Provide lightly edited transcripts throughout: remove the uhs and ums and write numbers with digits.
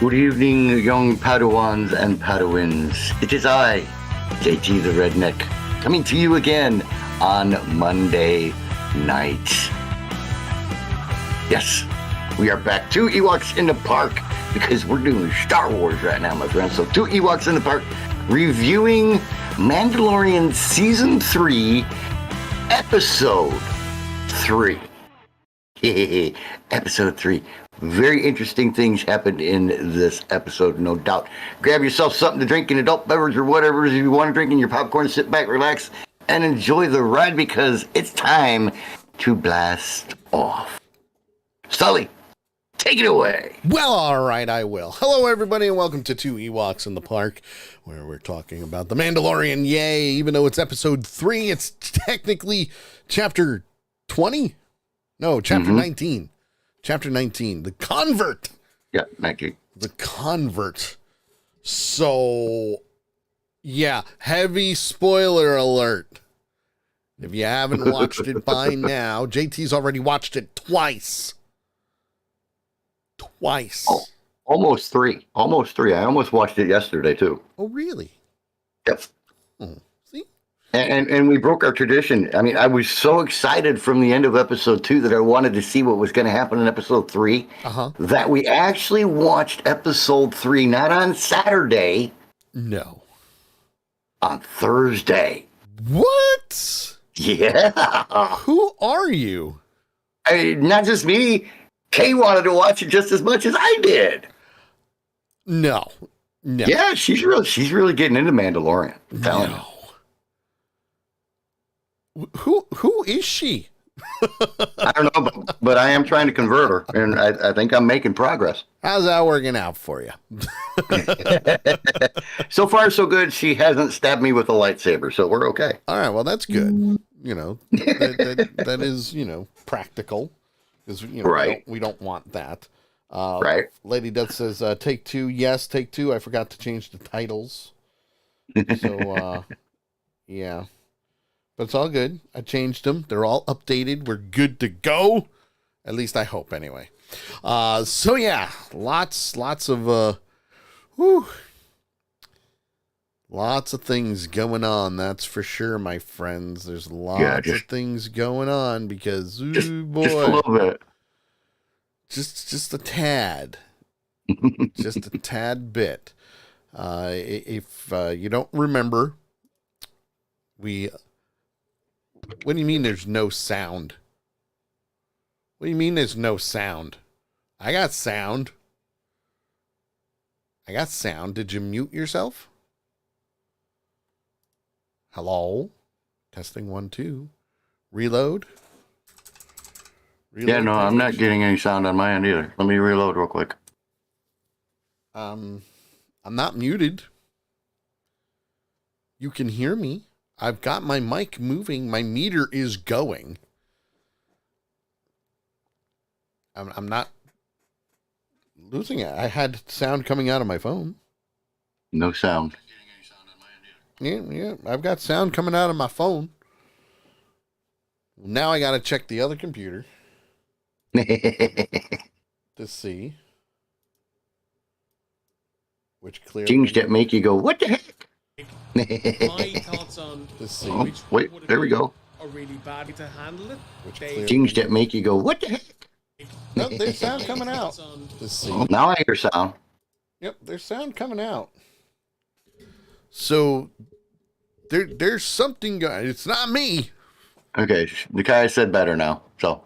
Good evening, young Padawans and Padawins. It is I, JT the Redneck, coming to you again on Monday night. Yes, we are back. 2 Ewoks in the Park, because we're doing Star Wars right now, my friends. So 2 Ewoks in the Park, reviewing Mandalorian Season 3, Episode 3. Episode 3. Very interesting things happened in this episode, no doubt. Grab yourself something to drink, an adult beverage or whatever it is you want to drink, in your popcorn, sit back, relax, and enjoy the ride, because it's time to blast off. Sully, take it away. Well, all right, I will. Hello, everybody, and welcome to 2 Ewoks in the Park, where we're talking about The Mandalorian. Yay, even though it's episode 3, it's technically chapter 20? No, chapter 19. Chapter 19, The Convert. Yeah, 19. The Convert. So, yeah, heavy spoiler alert. If you haven't watched it by now, JT's already watched it twice. Twice. Oh, almost 3. Almost 3. I almost watched it yesterday, too. Oh, really? Yes. Oh, see? And we broke our tradition. I mean, I was so excited from the end of episode 2 that I wanted to see what was going to happen in episode 3 that we actually watched episode 3, not on Saturday. No. On Thursday. What? Yeah. Who are you? Not just me. Kay wanted to watch it just as much as I did. No. Yeah, she's really getting into Mandalorian. I'm telling you. Who is she? I don't know, but I am trying to convert her, and I think I'm making progress. How's that working out for you? So far, so good. She hasn't stabbed me with a lightsaber, so we're okay. All right, well, that's good. You know, that is, practical, because, right. we don't want that. Right. Lady Death says, take 2. Yes, take 2. I forgot to change the titles. So, yeah. But it's all good. I changed them. They're all updated. We're good to go. At least I hope, anyway. So yeah, lots of lots of things going on. That's for sure, my friends. There's lots of things going on because, boy, just a little bit, just a tad, just a tad bit. If you don't remember, what do you mean there's no sound? What do you mean there's no sound? I got sound. Did you mute yourself? Hello? Testing 1, 2. Reload. Yeah, no, I'm not getting any sound on my end either. Let me reload real quick. I'm not muted. You can hear me. I've got my mic moving. My meter is going. I'm not losing it. I had sound coming out of my phone. No sound. Yeah. I've got sound coming out of my phone. Now I got to check the other computer to see which clearly things that make you go, what the heck? My thoughts on wait, there we go. are really bad to handle it. Things that make you go, what the heck? No, there's sound coming out. Now I hear sound. Yep, there's sound coming out. So there's something going. It's not me. Okay, the guy said better now, so.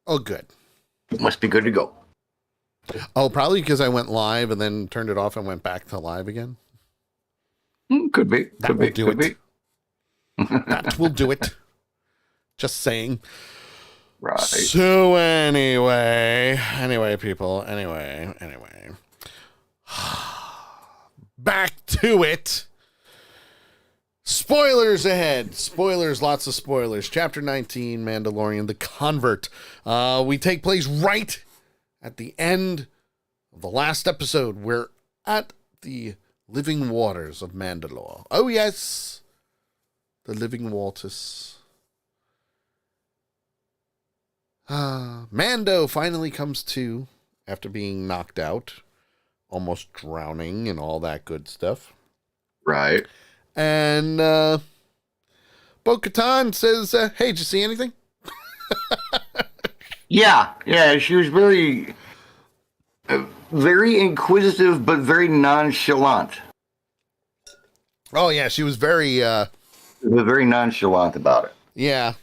Oh, good. Must be good to go. Oh, probably because I went live and then turned it off and went back to live again. Could be. That will do it. That will do it. Just saying. Right. So anyway, people. Anyway. Back to it. Spoilers ahead. Spoilers, lots of spoilers. Chapter 19, Mandalorian, The Convert. We take place right at the end of the last episode. We're at the living waters of Mandalore. Oh, yes. The living waters. Mando finally comes to after being knocked out almost drowning and all that good stuff. Right. And Bo-Katan says, hey, did you see anything? Yeah. She was very, very inquisitive, but very nonchalant. Oh, yeah, she was very... very nonchalant about it. Yeah.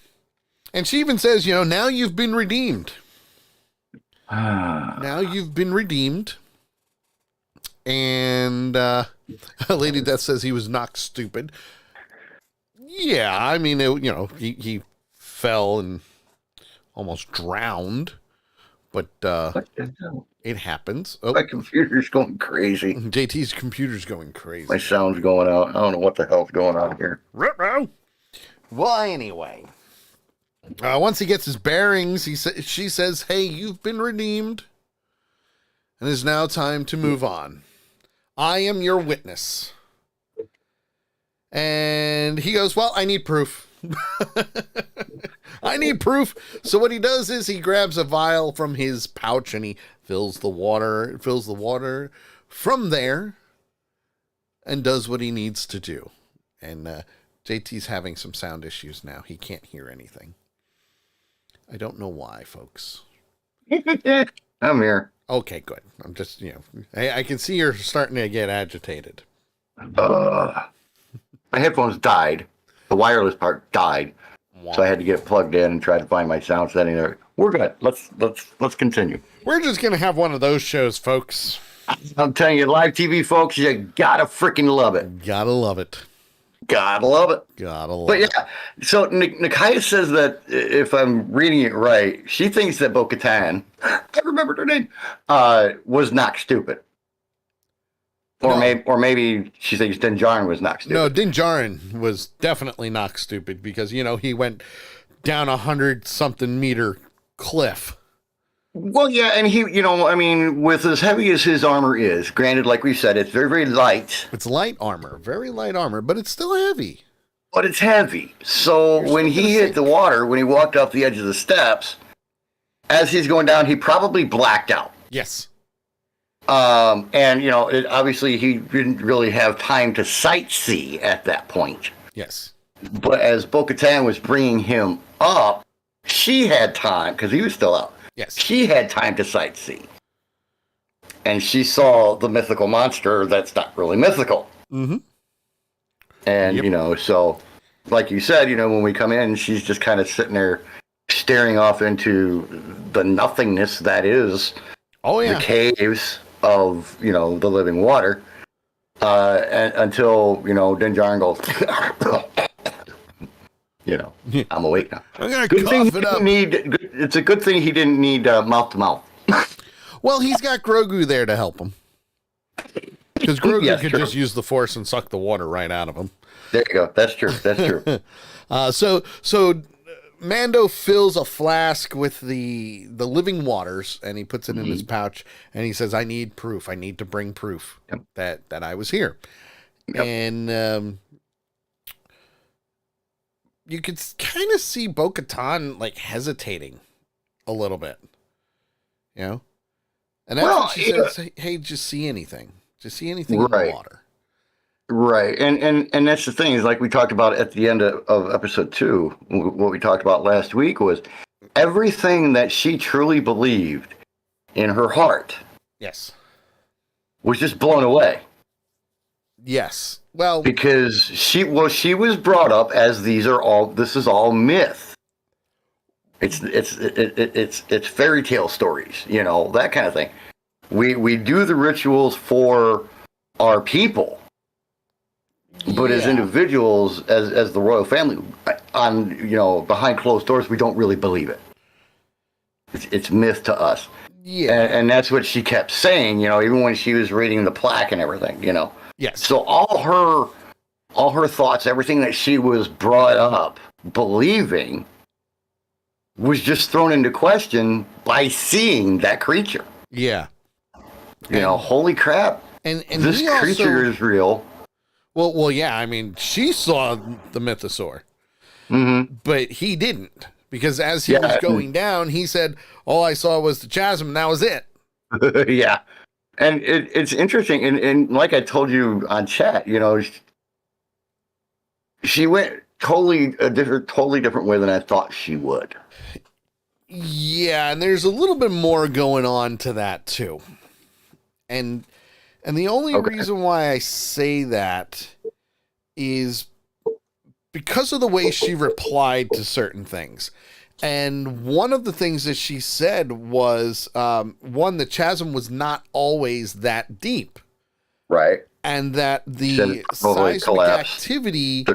And she even says, now you've been redeemed. Now you've been redeemed. And Lady Death says he was knocked stupid. Yeah, I mean, he fell and almost drowned. But it happens. Oh, my computer's going crazy. JT's computer's going crazy. My sound's going out. I don't know what the hell's going on here. Well, anyway. Once he gets his bearings, she says, hey, you've been redeemed. And it's now time to move on. I am your witness. And he goes, well, I need proof. I need proof. So what he does is he grabs a vial from his pouch and he fills the water from there and does what he needs to do. And JT's having some sound issues now. He can't hear anything. I don't know why, folks. I'm here. Okay, good. I'm just, I can see you're starting to get agitated. My headphones died. The wireless part died. Wow. So I had to get it plugged in and try to find my sound setting there. We're good. Let's continue. We're just going to have one of those shows, folks. I'm telling you, live TV, folks, you gotta freaking love it. Gotta love it. Gotta love it. Gotta love it. But yeah, so Nakia says that, if I'm reading it right, she thinks that Bo-Katan, I remembered her name, was knocked stupid. Or maybe she thinks Din Djarin was knocked stupid. No, Din Djarin was definitely knocked stupid because, he went down 100-something meter cliff. Well, yeah, and he, with as heavy as his armor is, granted, like we said, it's very, very light. It's light armor, very light armor, but it's still heavy. But it's heavy. So when he hit the water, when he walked off the edge of the steps, as he's going down, he probably blacked out. Yes. And, obviously he didn't really have time to sightsee at that point. Yes. But as Bo-Katan was bringing him up, she had time, because he was still out. Yes. She had time to sightsee. And she saw the mythical monster that's not really mythical. Mm-hmm. And, so, like you said, when we come in, she's just kind of sitting there staring off into the nothingness that is the caves of, the living water. And until, Din Djarin goes... I'm awake now. I'm gonna cough it up. It's a good thing he didn't need mouth to mouth. Well, he's got Grogu there to help him. Because Grogu could just use the Force and suck the water right out of him. There you go. That's true. So Mando fills a flask with the living waters and he puts it in his pouch and he says, I need proof. I need to bring proof that I was here. Yep. And you could kind of see Bo-Katan hesitating a little bit, And that's when she says, hey, just see anything. Just see anything in the water. Right. And that's the thing is, like we talked about at the end of episode 2, what we talked about last week was everything that she truly believed in her heart. Yes. Was just blown away. Yes. Well, because she was brought up as this is all myth. It's fairy tale stories, that kind of thing. We do the rituals for our people, but as individuals, as the royal family, behind closed doors, we don't really believe it. It's myth to us. Yeah, and that's what she kept saying. Even when she was reading the plaque and everything. Yes. So all her thoughts, everything that she was brought up believing, was just thrown into question by seeing that creature. Yeah. Holy crap. And this creature is real. Well, yeah. I mean, she saw the mythosaur, but he didn't, because as he was going down, he said, "All I saw was the chasm, and that was it." Yeah. And it's interesting, and like I told you on chat, she went totally different way than I thought she would. Yeah, and there's a little bit more going on to that too. And the only Okay. reason why I say that is because of the way she replied to certain things. And one of the things that she said was, one, the chasm was not always that deep. Right. And that the Said totally seismic collapsed. activity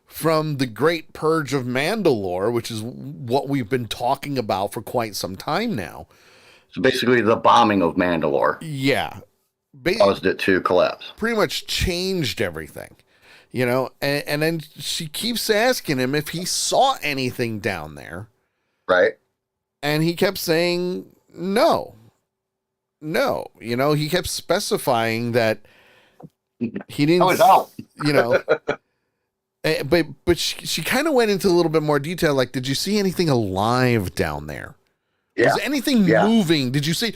from the Great Purge of Mandalore, which is what we've been talking about for quite some time now. So basically, the bombing of Mandalore Yeah. caused it to collapse. Pretty much changed everything, and then she keeps asking him if he saw anything down there. Right. And he kept saying, no. He kept specifying that he didn't, Oh, it's out. but she kind of went into a little bit more detail. Like, did you see anything alive down there? Yeah. Was anything Yeah. moving? Did you see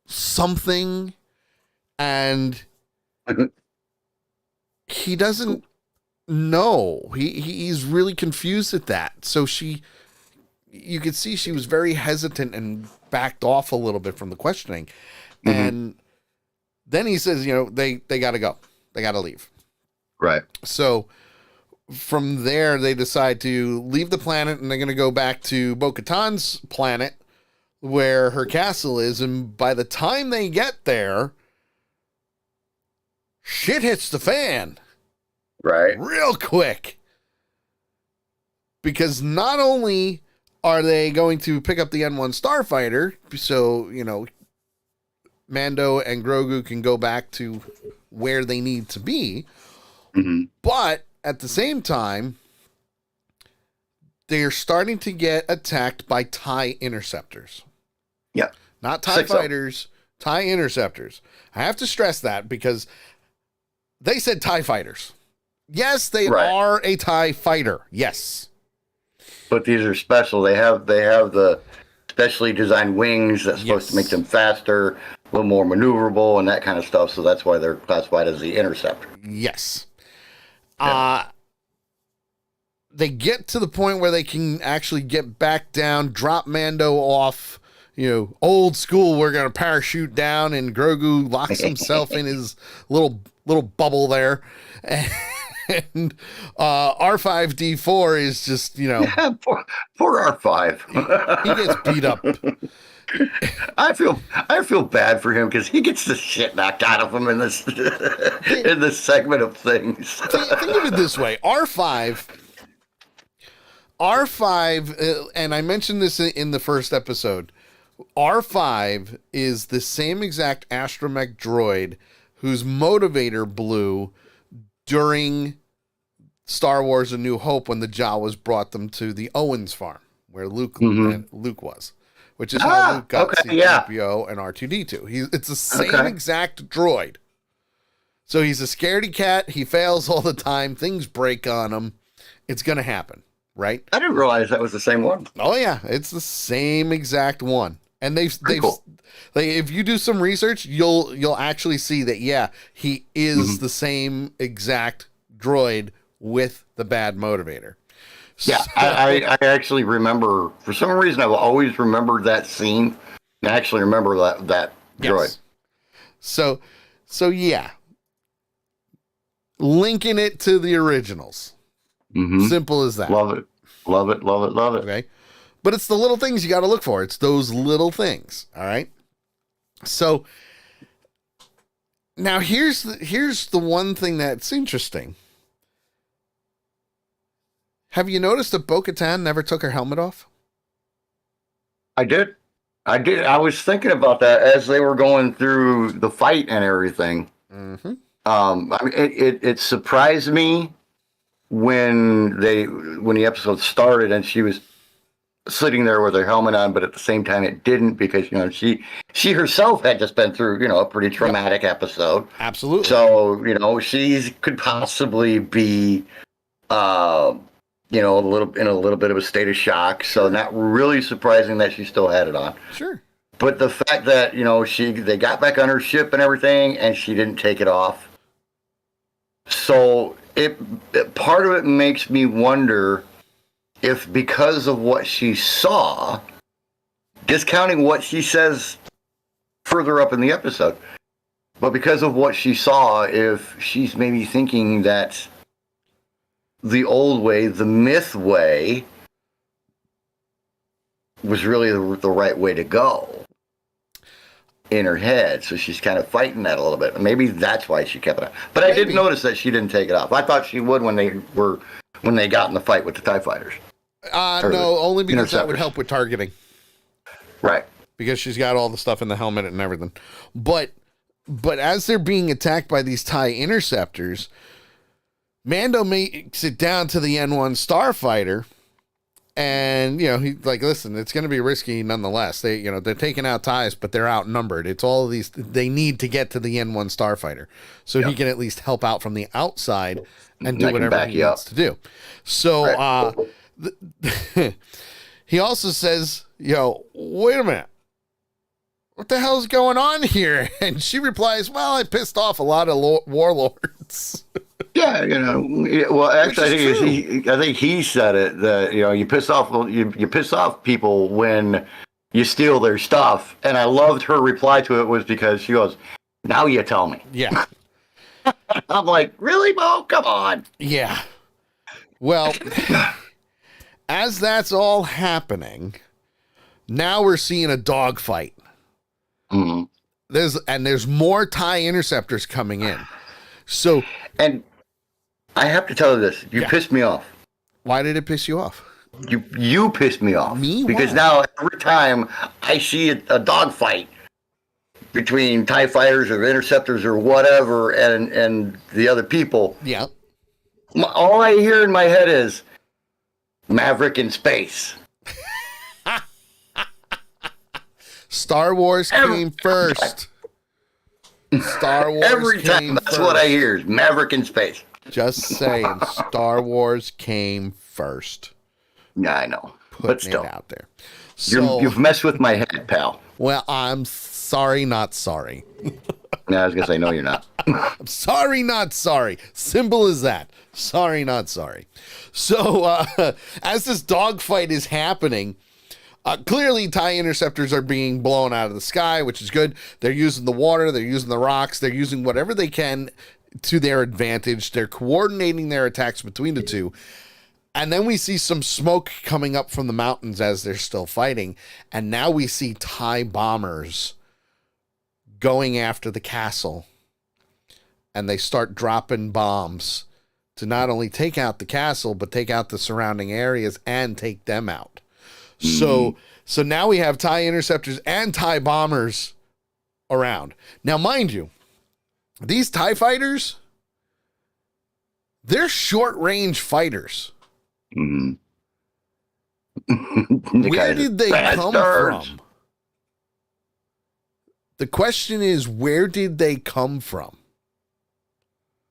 something? And he doesn't know. He's really confused at that. So you could see she was very hesitant and backed off a little bit from the questioning. Mm-hmm. And then he says, they got to go. They got to leave. Right. So from there, they decide to leave the planet, and they're going to go back to Bo-Katan's planet where her castle is. And by the time they get there, shit hits the fan. Right. Real quick. Because not only are they going to pick up the N1 Starfighter, so, Mando and Grogu can go back to where they need to be, Mm-hmm. but at the same time, they're starting to get attacked by TIE interceptors. Yeah. Not TIE fighters, TIE interceptors. I have to stress that because they said TIE fighters. Yes, they are a TIE fighter. Yes. But these are special. They have the specially designed wings that's supposed to make them faster, a little more maneuverable, and that kind of stuff. So that's why they're classified as the interceptor. Yes. Yeah. They get to the point where they can actually get back down, drop Mando off, old school. We're going to parachute down, and Grogu locks himself in his little bubble there. And R5D4 is just, Yeah, poor R5. he gets beat up. I feel bad for him because he gets the shit knocked out of him in this in this segment of things. Think of it this way: R5, and I mentioned this in the first episode. R5 is the same exact astromech droid whose motivator blew during Star Wars: A New Hope when the Jawas brought them to the Owens farm where Luke was, which is how Luke got C-3PO and R2-D2. It's the same exact droid. So he's a scaredy cat. He fails all the time. Things break on him. It's going to happen, right? I didn't realize that was the same one. Oh yeah, it's the same exact one. And they've Cool. if you do some research, you'll actually see that he is the same exact droid with the bad motivator. Yeah, So, I actually remember, for some reason I've always remembered that scene. I actually remember that droid. So yeah. Linking it to the originals. Mm-hmm. Simple as that. Love it. Okay. But it's the little things you got to look for. It's those little things. All right. So now here's the one thing that's interesting. Have you noticed that Bo-Katan never took her helmet off? I did. I was thinking about that as they were going through the fight and everything. Mm-hmm. I mean, it surprised me when the episode started and she was sitting there with her helmet on, but at the same time it didn't, because she herself had just been through a pretty traumatic episode. Absolutely. So she could possibly be a little bit of a state of shock. So not really surprising that she still had it on. Sure. But the fact that, they got back on her ship and everything, and she didn't take it off. So part of it makes me wonder if, because of what she saw, discounting what she says further up in the episode, but because of what she saw, if she's maybe thinking that the old way, the myth way, was really the right way to go in her head. So she's kind of fighting that a little bit. Maybe that's why she kept it on. But I did notice that she didn't take it off. I thought she would when they got in the fight with the TIE fighters. No, only because that would help with targeting. Right. Because she's got all the stuff in the helmet and everything. But as they're being attacked by these TIE interceptors, Mando makes it down to the N1 starfighter, and he's like, "Listen, it's going to be risky nonetheless. They're taking out TIEs, but they're outnumbered. It's all of these. They need to get to the N1 starfighter, so he can at least help out from the outside and do whatever he needs to do." So he also says, "Wait a minute. What the hell's going on here?" And she replies, "Well, I pissed off a lot of warlords." Yeah, well, actually, I think he said it that you piss off people when you steal their stuff, and I loved her reply to it was because she goes, "Now you tell me." Yeah, I'm like, really, Mo? Come on. Yeah. Well, as that's all happening, now we're seeing a dogfight. Mm-hmm. There's more TIE interceptors coming in. So, and I have to tell you this. You pissed me off. Why did it piss you off? You pissed me off. Me? Because Why? now every time I see a dogfight between TIE fighters or interceptors or whatever and the other people, yeah, all I hear in my head is Maverick in space. Star Wars came first. Star Wars every time. That's what I hear is Maverick in space. Just saying, Star Wars came first. Yeah, I know. But still, it out there. So, you've messed with my head, pal. Well, I'm sorry, not sorry. No, I was gonna say no, you're not. I'm sorry, not sorry. Simple as that. Sorry, not sorry. So, as this dogfight is happening, clearly TIE interceptors are being blown out of the sky, which is good. They're using the water, they're using the rocks, they're using whatever they can to their advantage. They're coordinating their attacks between the two. And then we see some smoke coming up from the mountains as they're still fighting. And now we see TIE bombers going after the castle. And they start dropping bombs to not only take out the castle, but take out the surrounding areas and take them out. So now we have TIE interceptors and TIE bombers around. Now, mind you, these TIE fighters, they're short-range fighters. Mm-hmm. Where did they come from? The question is, where did they come from?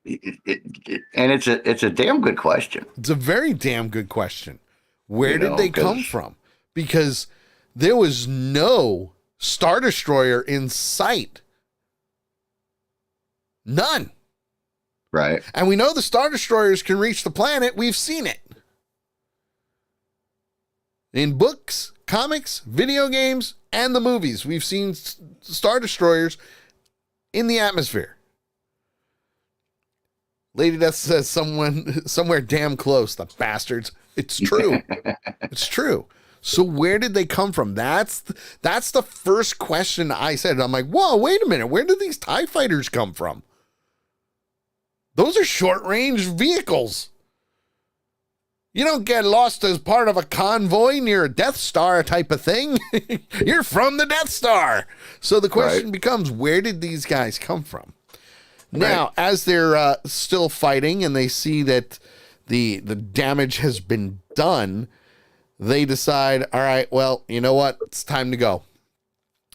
And it's a damn good question. It's a very damn good question. Where did they come from? Because there was no Star Destroyer in sight. None. Right. And we know the Star Destroyers can reach the planet. We've seen it. In books, comics, video games, and the movies, we've seen Star Destroyers in the atmosphere. Lady Death says somewhere damn close, the bastards. It's true. It's true. So where did they come from? That's the first question I said. I'm like, whoa, wait a minute. Where did these TIE fighters come from? Those are short-range vehicles. You don't get lost as part of a convoy near a Death Star type of thing. You're from the Death Star. So the question becomes, where did these guys come from? Now, as they're still fighting and they see that the damage has been done, they decide, all right, well, you know what? It's time to go.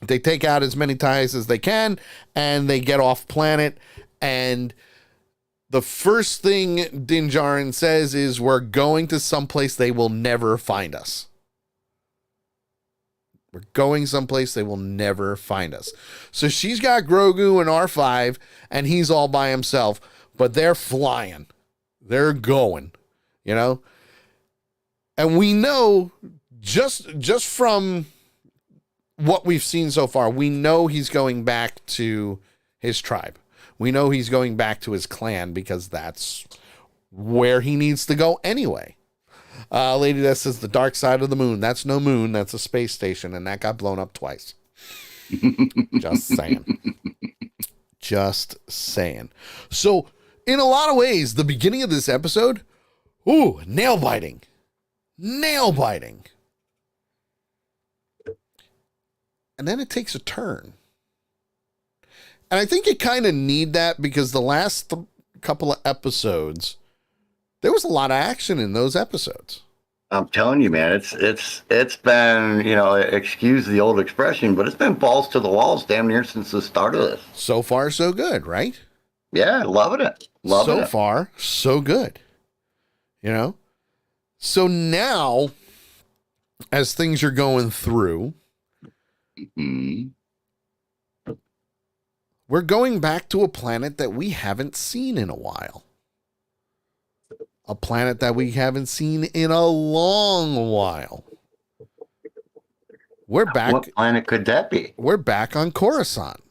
They take out as many TIEs as they can, and they get off planet. And the first thing Din Djarin says is, we're going to someplace they will never find us. We're going someplace they will never find us. So she's got Grogu and R5, and he's all by himself, but they're flying. They're going, you know? And we know just from what we've seen so far, we know he's going back to his tribe. We know he's going back to his clan because that's where he needs to go anyway. Lady that says the dark side of the moon. That's no moon. That's a space station. And that got blown up twice. Just saying. Just saying. So in a lot of ways, the beginning of this episode, ooh, nail biting. Nail biting. And then it takes a turn. And I think you kind of need that because the last couple of episodes, there was a lot of action in those episodes. I'm telling you, man, it's been, you know, excuse the old expression, but it's been balls to the walls damn near since the start of this. So far, so good, right? Yeah, loving it. Loving it. So far, so good. You know? So now, as things are going through, we're going back to a planet that we haven't seen in a while. A planet that we haven't seen in a long while. We're back. What planet could that be? We're back on Coruscant,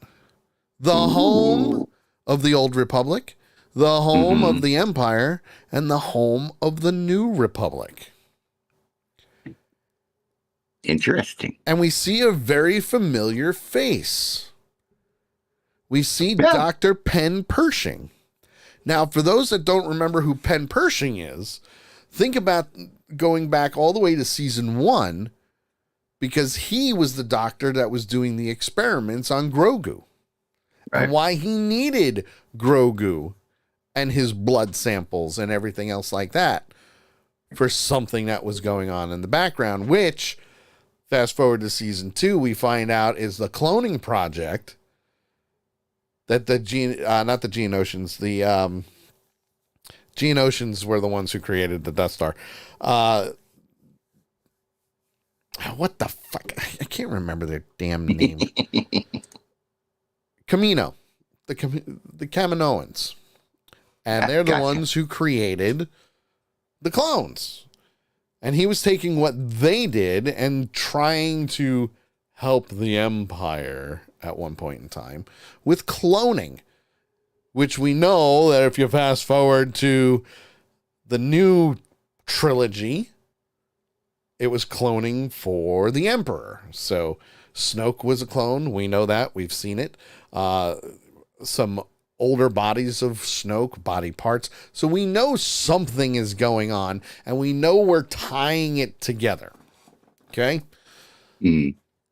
the home of the Old Republic, the home of the Empire, and the home of the New Republic. Interesting. And we see a very familiar face. We see Dr. Penn Pershing. Now, for those that don't remember who Penn Pershing is, think about going back all the way to season 1, because he was the doctor that was doing the experiments on Grogu. Right. And why he needed Grogu and his blood samples and everything else like that for something that was going on in the background, which, fast forward to season 2, we find out is the cloning project that the Geonosians were the ones who created the Death Star. What the fuck? I can't remember their damn name. Kamino. The Kaminoans. And they're the ones who created the clones. And he was taking what they did and trying to help the Empire at one point in time with cloning, which we know that if you fast forward to the new trilogy, it was cloning for the Emperor. So Snoke was a clone. We know that. We've seen it. Some older bodies of Snoke, body parts. So we know something is going on, and we know we're tying it together. Okay?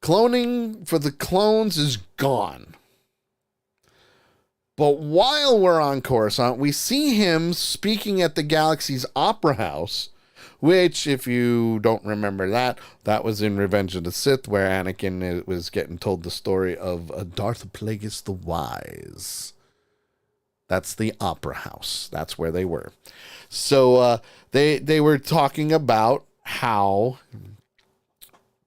Cloning for the clones is gone. But while we're on Coruscant, we see him speaking at the Galaxy's Opera House, which, if you don't remember that was in Revenge of the Sith, where Anakin was getting told the story of Darth Plagueis the Wise. That's the Opera House. That's where they were. So they were talking about how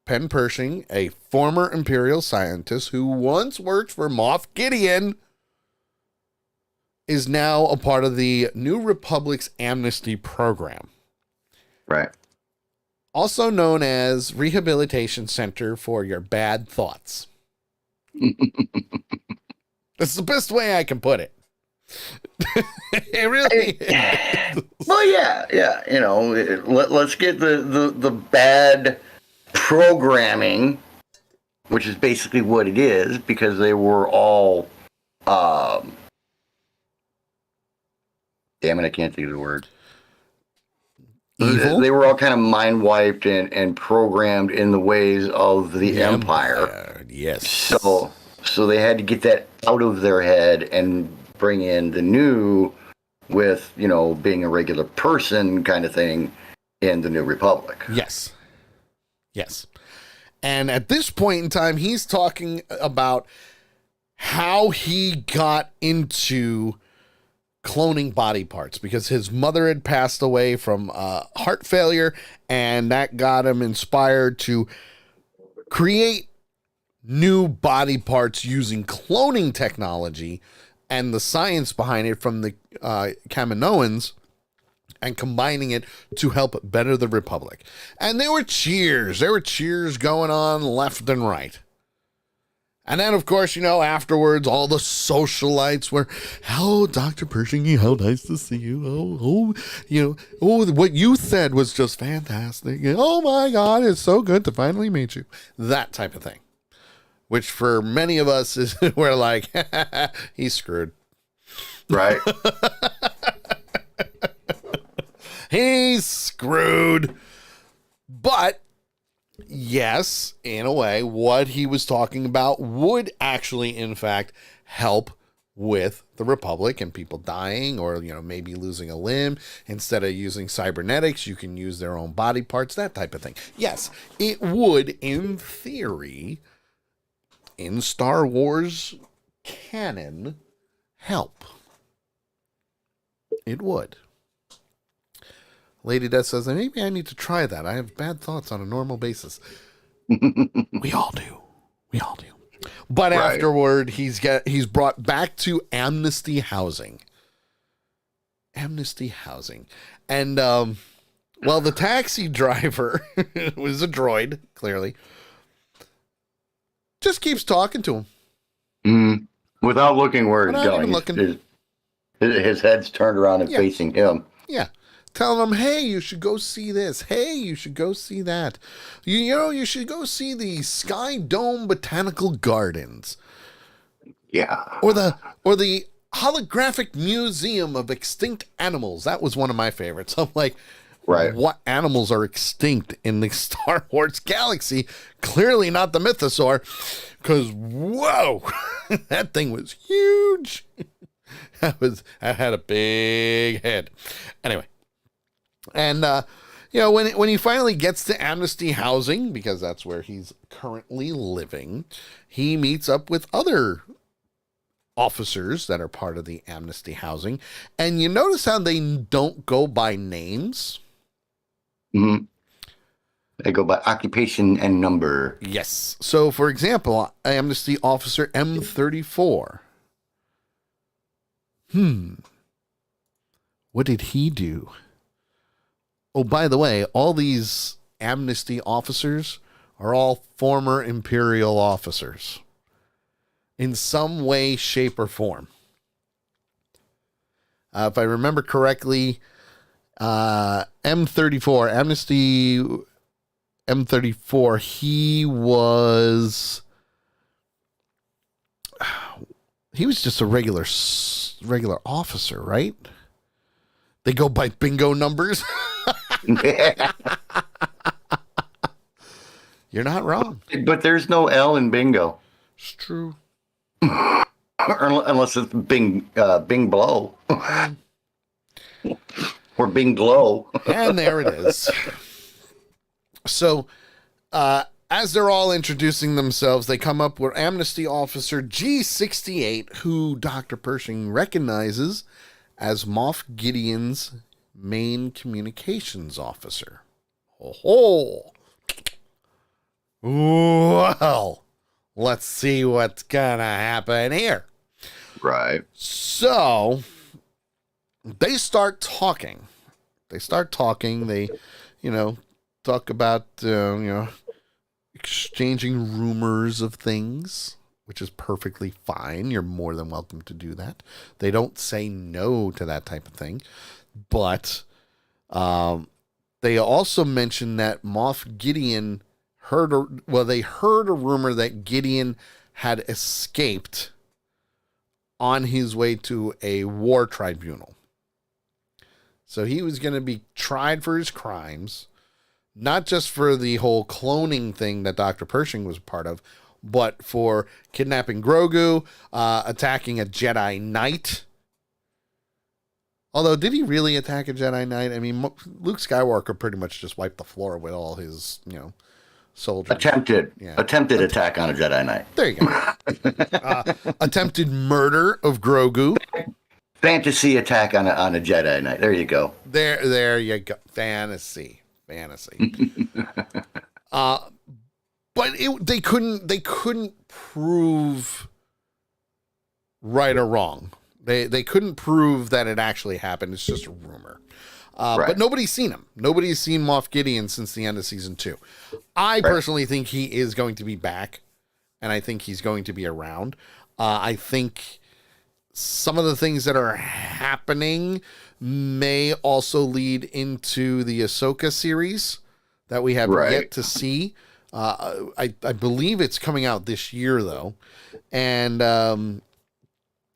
Penn Pershing, a former Imperial scientist who once worked for Moff Gideon, is now a part of the New Republic's amnesty program. Right. Also known as Rehabilitation Center for Your Bad Thoughts. That's the best way I can put it. It really is. Well, yeah. You know, let's get the bad programming, which is basically what it is, because they were all damn it, I can't think of the word. Evil? They were all kind of mind wiped and programmed in the ways of the Empire. Yes. So they had to get that out of their head and bring in the new with, you know, being a regular person kind of thing in the New Republic. Yes. And at this point in time, he's talking about how he got into cloning body parts because his mother had passed away from heart failure, and that got him inspired to create new body parts using cloning technology and the science behind it from the Kaminoans, and combining it to help better the Republic. And there were cheers. There were cheers going on left and right. And then, of course, afterwards, all the socialites were, "Oh, Dr. Pershing, how nice to see you. What you said was just fantastic. Oh, my God, it's so good to finally meet you." That type of thing. Which for many of us is, we're like, he's screwed. Right. He's screwed. But yes, in a way, what he was talking about would actually, in fact, help with the Republic and people dying or, maybe losing a limb. Instead of using cybernetics, you can use their own body parts, that type of thing. Yes, it would, in theory, in Star Wars canon, help. It would. Lady Death says, maybe I need to try that. I have bad thoughts on a normal basis. We all do. But right. Afterward, he's brought back to Amnesty Housing. And, the taxi driver was a droid, clearly, just keeps talking to him. Without looking where he's Without going. even looking. His head's turned around and facing him. Yeah. Telling him, hey, you should go see this. Hey, you should go see that. You should go see the Sky Dome Botanical Gardens. Yeah. Or the Holographic Museum of Extinct Animals. That was one of my favorites. I'm like, right. What animals are extinct in the Star Wars galaxy? Clearly not the mythosaur. Because, whoa, that thing was huge. That had a big head. Anyway. And, when he finally gets to Amnesty Housing, because that's where he's currently living, he meets up with other officers that are part of the Amnesty Housing. And you notice how they don't go by names? Mm-hmm. They go by occupation and number. Yes. So, for example, Amnesty Officer M34. What did he do? Oh, by the way, all these Amnesty officers are all former Imperial officers in some way, shape, or form. If I remember correctly, M34, Amnesty M34, he was just a regular officer, right? They go by bingo numbers. You're not wrong. But there's no L in bingo. It's true. Unless it's Bing Blow. Or Bing Glow. And there it is. So, as they're all introducing themselves, they come up with Amnesty Officer G68, who Dr. Pershing recognizes as Moff Gideon's main communications officer. Oh, well, let's see what's gonna happen here. Right. So they start talking. They, talk about, exchanging rumors of things, which is perfectly fine. You're more than welcome to do that. They don't say no to that type of thing. But they also mentioned that Moff Gideon heard a rumor that Gideon had escaped on his way to a war tribunal. So he was going to be tried for his crimes, not just for the whole cloning thing that Dr. Pershing was a part of, but for kidnapping Grogu, attacking a Jedi Knight. Although, did he really attack a Jedi Knight? I mean, Luke Skywalker pretty much just wiped the floor with all his, soldiers. Attempted attack on a Jedi Knight. There you go. Attempted murder of Grogu. Fantasy attack on a Jedi Knight. There you go. There you go. Fantasy. But they couldn't prove right or wrong. They couldn't prove that it actually happened. It's just a rumor. Right. But nobody's seen him. Nobody's seen Moff Gideon since the end of season 2. I personally think he is going to be back, and I think he's going to be around. I think some of the things that are happening may also lead into the Ahsoka series that we have yet to see. I believe it's coming out this year, though. And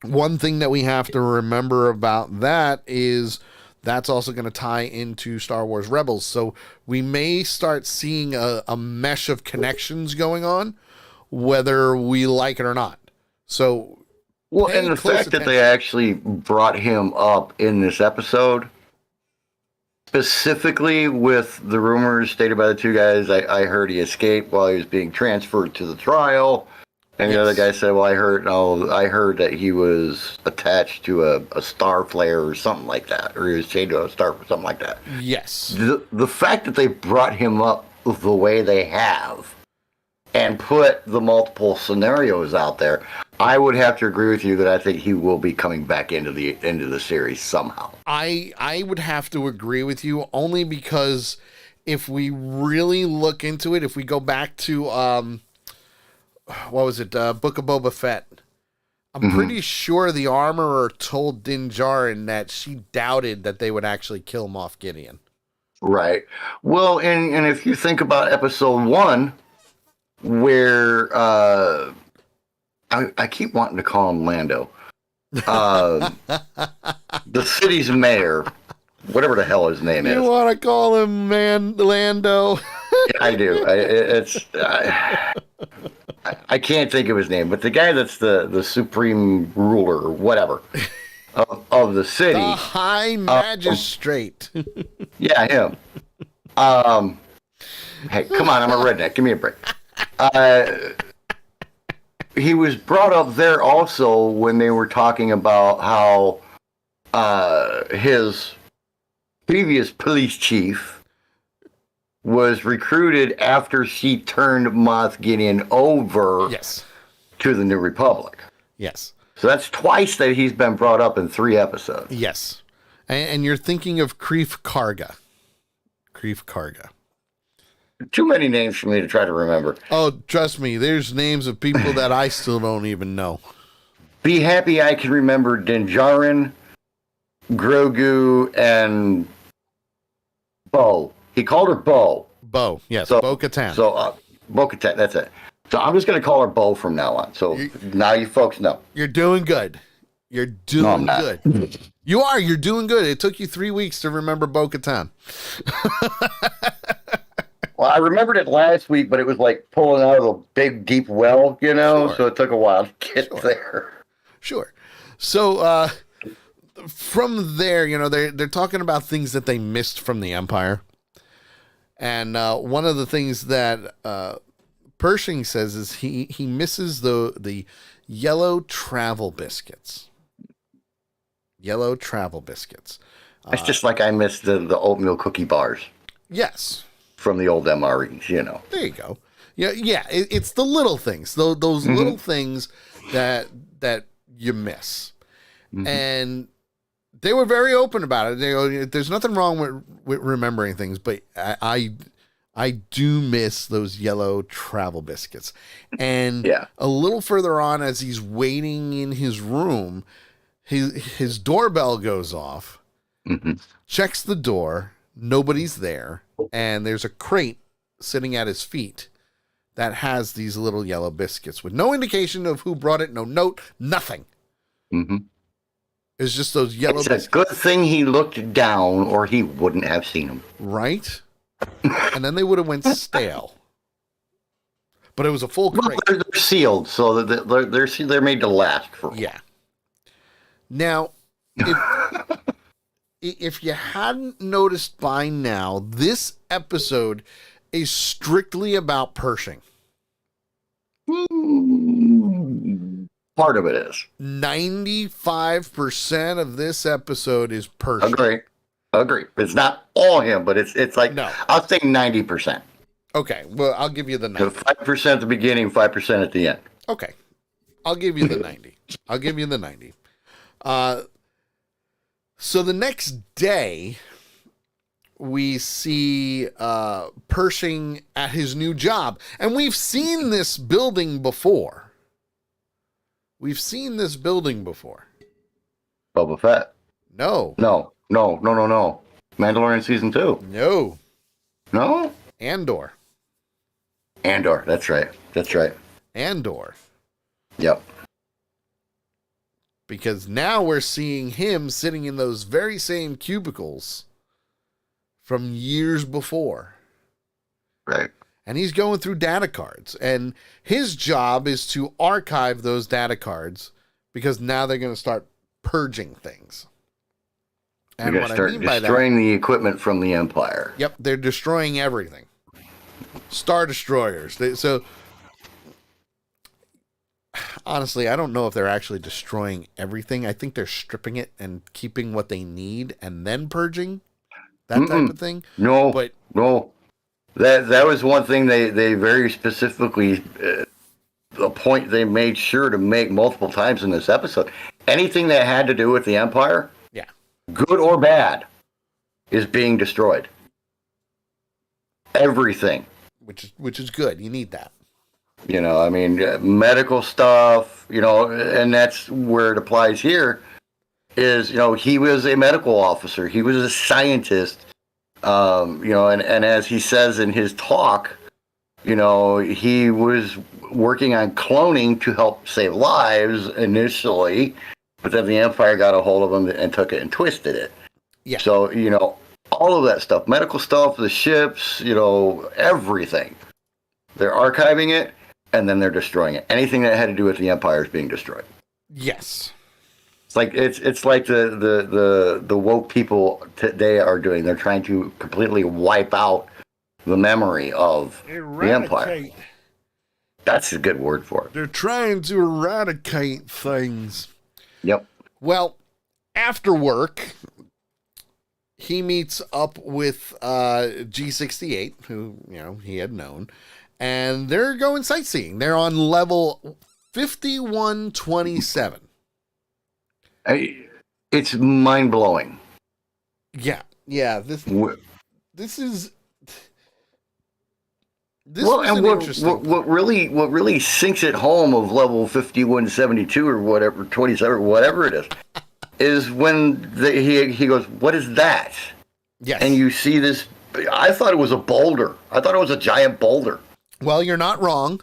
one thing that we have to remember about that is that's also going to tie into Star Wars Rebels. So we may start seeing a mesh of connections going on, whether we like it or not. So, well, and the fact that they actually brought him up in this episode, specifically with the rumors stated by the two guys, I heard he escaped while he was being transferred to the trial. And the other guy said, well, I heard that he was attached to a star flare or something like that, or he was chained to a star or something like that. Yes. The fact that they brought him up the way they have and put the multiple scenarios out there, I would have to agree with you that I think he will be coming back into the series somehow. I would have to agree with you only because if we really look into it, if we go back to what was it? Book of Boba Fett. I'm pretty sure the armorer told Din Djarin that she doubted that they would actually kill Moff Gideon. Right. Well, and if you think about episode 1, where I keep wanting to call him Lando, the city's mayor, whatever the hell his name is. You want to call him Lando? I do. I can't think of his name, but the guy that's the supreme ruler or whatever of the city. The High Magistrate. Yeah, him. Hey, come on, I'm a redneck. Give me a break. He was brought up there also when they were talking about how his previous police chief was recruited after she turned Moff Gideon over to the New Republic. Yes. So that's twice that he's been brought up in 3 episodes. Yes. And you're thinking of Kreef Karga. Kreef Karga. Too many names for me to try to remember. Oh, trust me, there's names of people that I still don't even know. Be happy I can remember Din Djarin, Grogu, and Bo. He called her Bo. Bo, yes, so, Bo-Katan. So, Bo-Katan, that's it. So I'm just going to call her Bo from now on. So now you folks know. You're doing good. You're doing good. You are. You're doing good. It took you 3 weeks to remember Bo-Katan. Well, I remembered it last week, but it was like pulling out of a big, deep well, you know? Sure. So it took a while to get there. Sure. So from there, you know, they're talking about things that they missed from the Empire. And one of the things that Pershing says is he misses the yellow travel biscuits. Yellow travel biscuits. It's just like I miss the oatmeal cookie bars. Yes. From the old MREs, you know. There you go. Yeah. It's the little things, those little things that you miss. And they were very open about it. They go, there's nothing wrong with remembering things, but I do miss those yellow travel biscuits. And a little further on, as he's waiting in his room, his doorbell goes off, checks the door, nobody's there, and there's a crate sitting at his feet that has these little yellow biscuits with no indication of who brought it, no note, nothing. It's just those yellow biscuits. It's a good thing he looked down or he wouldn't have seen them. Right? And then they would have went stale. But it was a full crate. Well, they're sealed, so they're made to last for a while. Yeah. Now, if you hadn't noticed by now, this episode is strictly about Pershing. Part of it is. 95% of this episode is Pershing. Agree. It's not all him, but it's like, no. I'll say 90%. Okay, well, I'll give you the 90. 5% at the beginning, 5% at the end. Okay, I'll give you the 90. I'll give you the 90. So the next day, we see Pershing at his new job. And we've seen this building before. Boba Fett. No. No. Mandalorian season 2. No. No? Andor. That's right. Andor. Yep. Because now we're seeing him sitting in those very same cubicles from years before. Right. And he's going through data cards. And his job is to archive those data cards because now they're going to start purging things. They're And going what to I start mean by that... destroying the equipment from the Empire. Yep, they're destroying everything. Star Destroyers. So, honestly, I don't know if they're actually destroying everything. I think they're stripping it and keeping what they need and then purging. That type of thing. No. That was one thing they very specifically, a point they made sure to make multiple times in this episode. Anything that had to do with the Empire, yeah, good or bad, is being destroyed. Everything. Which is good. You need that. You know, I mean, medical stuff, you know, and that's where it applies here is, you know, he was a medical officer. He was a scientist, you know, and as he says in his talk, you know, he was working on cloning to help save lives initially, but then the Empire got a hold of him and took it and twisted it. Yeah. So, you know, all of that stuff, medical stuff, the ships, you know, everything. They're archiving it, and then they're destroying it. Anything that had to do with the Empire is being destroyed. Yes. It's like the woke people today are doing. They're trying to completely wipe out the memory of the Empire. That's a good word for it. They're trying to eradicate things. Yep. Well, after work, he meets up with G68, who, you know, he had known, and they're going sightseeing. They're on level 5127. It's mind-blowing. Yeah. This is well, and what really sinks it home of level 5172 or whatever, 27, whatever it is when he goes, "What is that?" Yes. And you see this. I thought it was a boulder. I thought it was a giant boulder. Well, you're not wrong.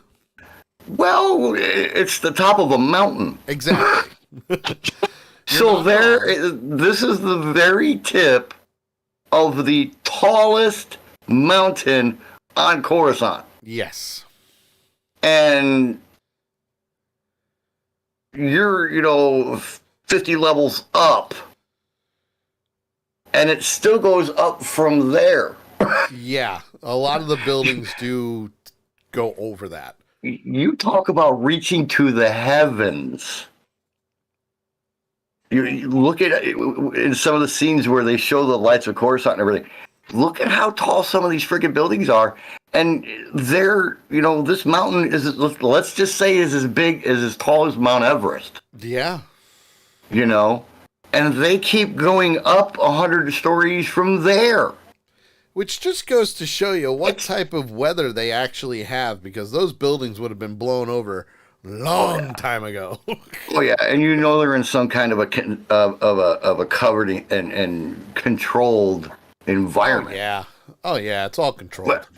Well, it's the top of a mountain. Exactly. So this is the very tip of the tallest mountain on Coruscant. Yes. And you're, you know, 50 levels up. And it still goes up from there. Yeah. A lot of the buildings do go over that. You talk about reaching to the heavens. You look at in some of the scenes where they show the lights of Coruscant and everything. Look at how tall some of these freaking buildings are, and they're, you know, this mountain is, let's just say, is as tall as Mount Everest. Yeah. You know, and they keep going up 100 stories from there. Which just goes to show you what type of weather they actually have, because those buildings would have been blown over long time ago. Oh yeah, and you know they're in some kind of a covered and controlled environment. Oh yeah, it's all controlled.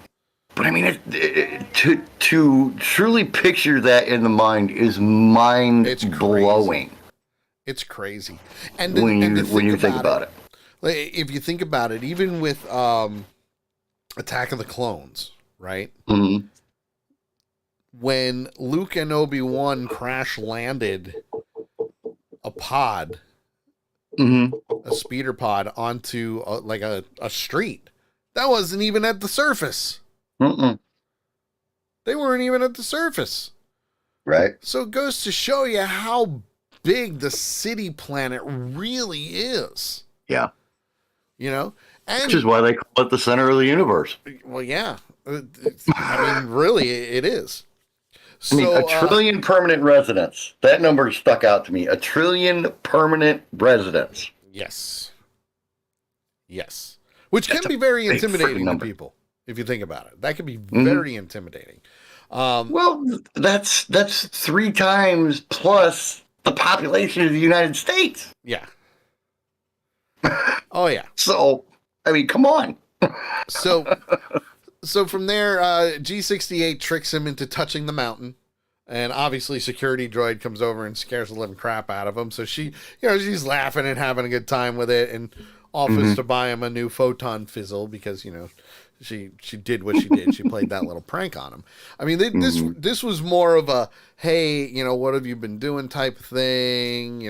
But I mean, to truly picture that in the mind is mind blowing. It's crazy, and when you think about it. If you think about it, even with Attack of the Clones, right? Mm-hmm. When Luke and Obi-Wan crash landed a pod, a speeder pod, onto a street, that wasn't even at the surface. They weren't even at the surface. Right. So it goes to show you how big the city planet really is. Yeah. You know? And, which is why they call it the center of the universe. Well, yeah. I mean, really, it is. I mean, So, a trillion permanent residents. That number stuck out to me. A trillion permanent residents. yes. Yes. Which That's can be a very big freaking intimidating to number. people, if you think about it. That can be Mhm. very intimidating. Well, that's 3 times plus the population of the United States. Yeah. Oh, yeah. So, I mean, come on. So from there, G68 tricks him into touching the mountain. And obviously security droid comes over and scares the living crap out of him. So she's laughing and having a good time with it and offers to buy him a new photon fizzle because, she did what she did. She played that little prank on him. I mean, this was more of a, hey, what have you been doing type of thing,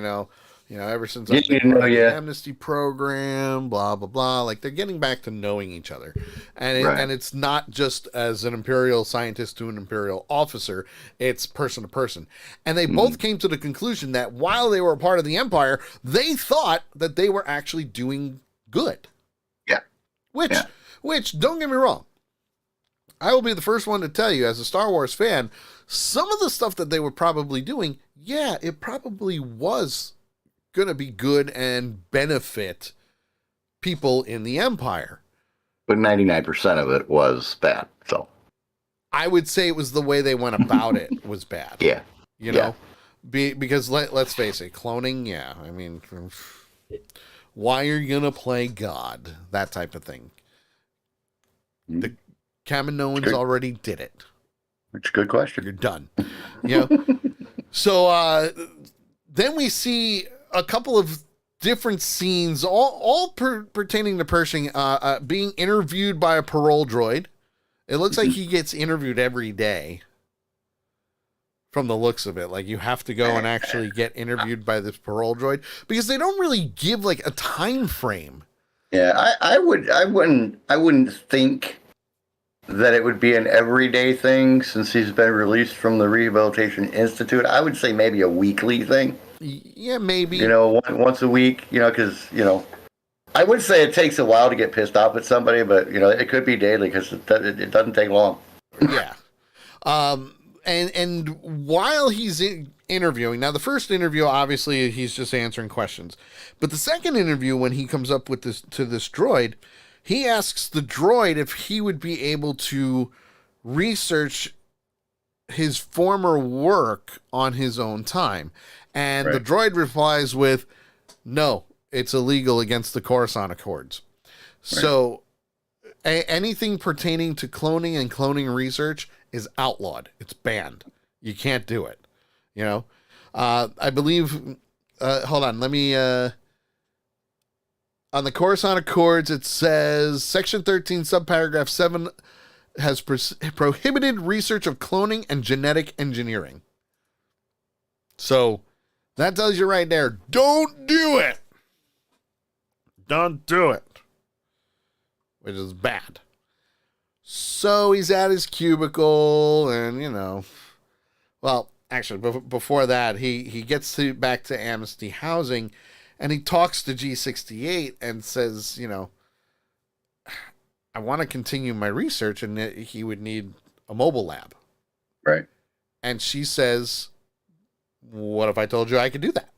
ever since I've been part of the amnesty program, blah, blah, blah. Like, they're getting back to knowing each other. And it's not just as an Imperial scientist to an Imperial officer. It's person to person. And they both came to the conclusion that while they were a part of the Empire, they thought that they were actually doing good. Yeah. Which, don't get me wrong, I will be the first one to tell you, as a Star Wars fan, some of the stuff that they were probably doing, yeah, it probably was going to be good and benefit people in the Empire. But 99% of it was bad. So I would say it was the way they went about it was bad. Yeah. Because let's face it, cloning, yeah. I mean, why are you going to play God? That type of thing. The Kaminoans already did it. It's a good question. You're done. So then we see a couple of different scenes, all pertaining to Pershing, being interviewed by a parole droid. It looks like he gets interviewed every day. From the looks of it, like you have to go and actually get interviewed by this parole droid because they don't really give like a time frame. Yeah, I wouldn't think that it would be an everyday thing since he's been released from the Rehabilitation Institute. I would say maybe a weekly thing. Yeah, maybe. Once a week, because, I would say it takes a while to get pissed off at somebody, but, it could be daily because it doesn't take long. Yeah. And while he's interviewing, now the first interview, obviously, he's just answering questions. But the second interview, when he comes up with this droid, he asks the droid if he would be able to research his former work on his own time. And the droid replies with, no, it's illegal against the Coruscant Accords. Right. So anything pertaining to cloning and cloning research is outlawed. It's banned. You can't do it. I believe, hold on, let me, on the Coruscant Accords, it says Section 13, subparagraph 7 has prohibited research of cloning and genetic engineering. So that tells you right there, don't do it. Don't do it. Which is bad. So he's at his cubicle and, well, actually, before that, he gets back to Amnesty Housing and he talks to G68 and says, I want to continue my research and he would need a mobile lab. Right. And she says, what if I told you I could do that?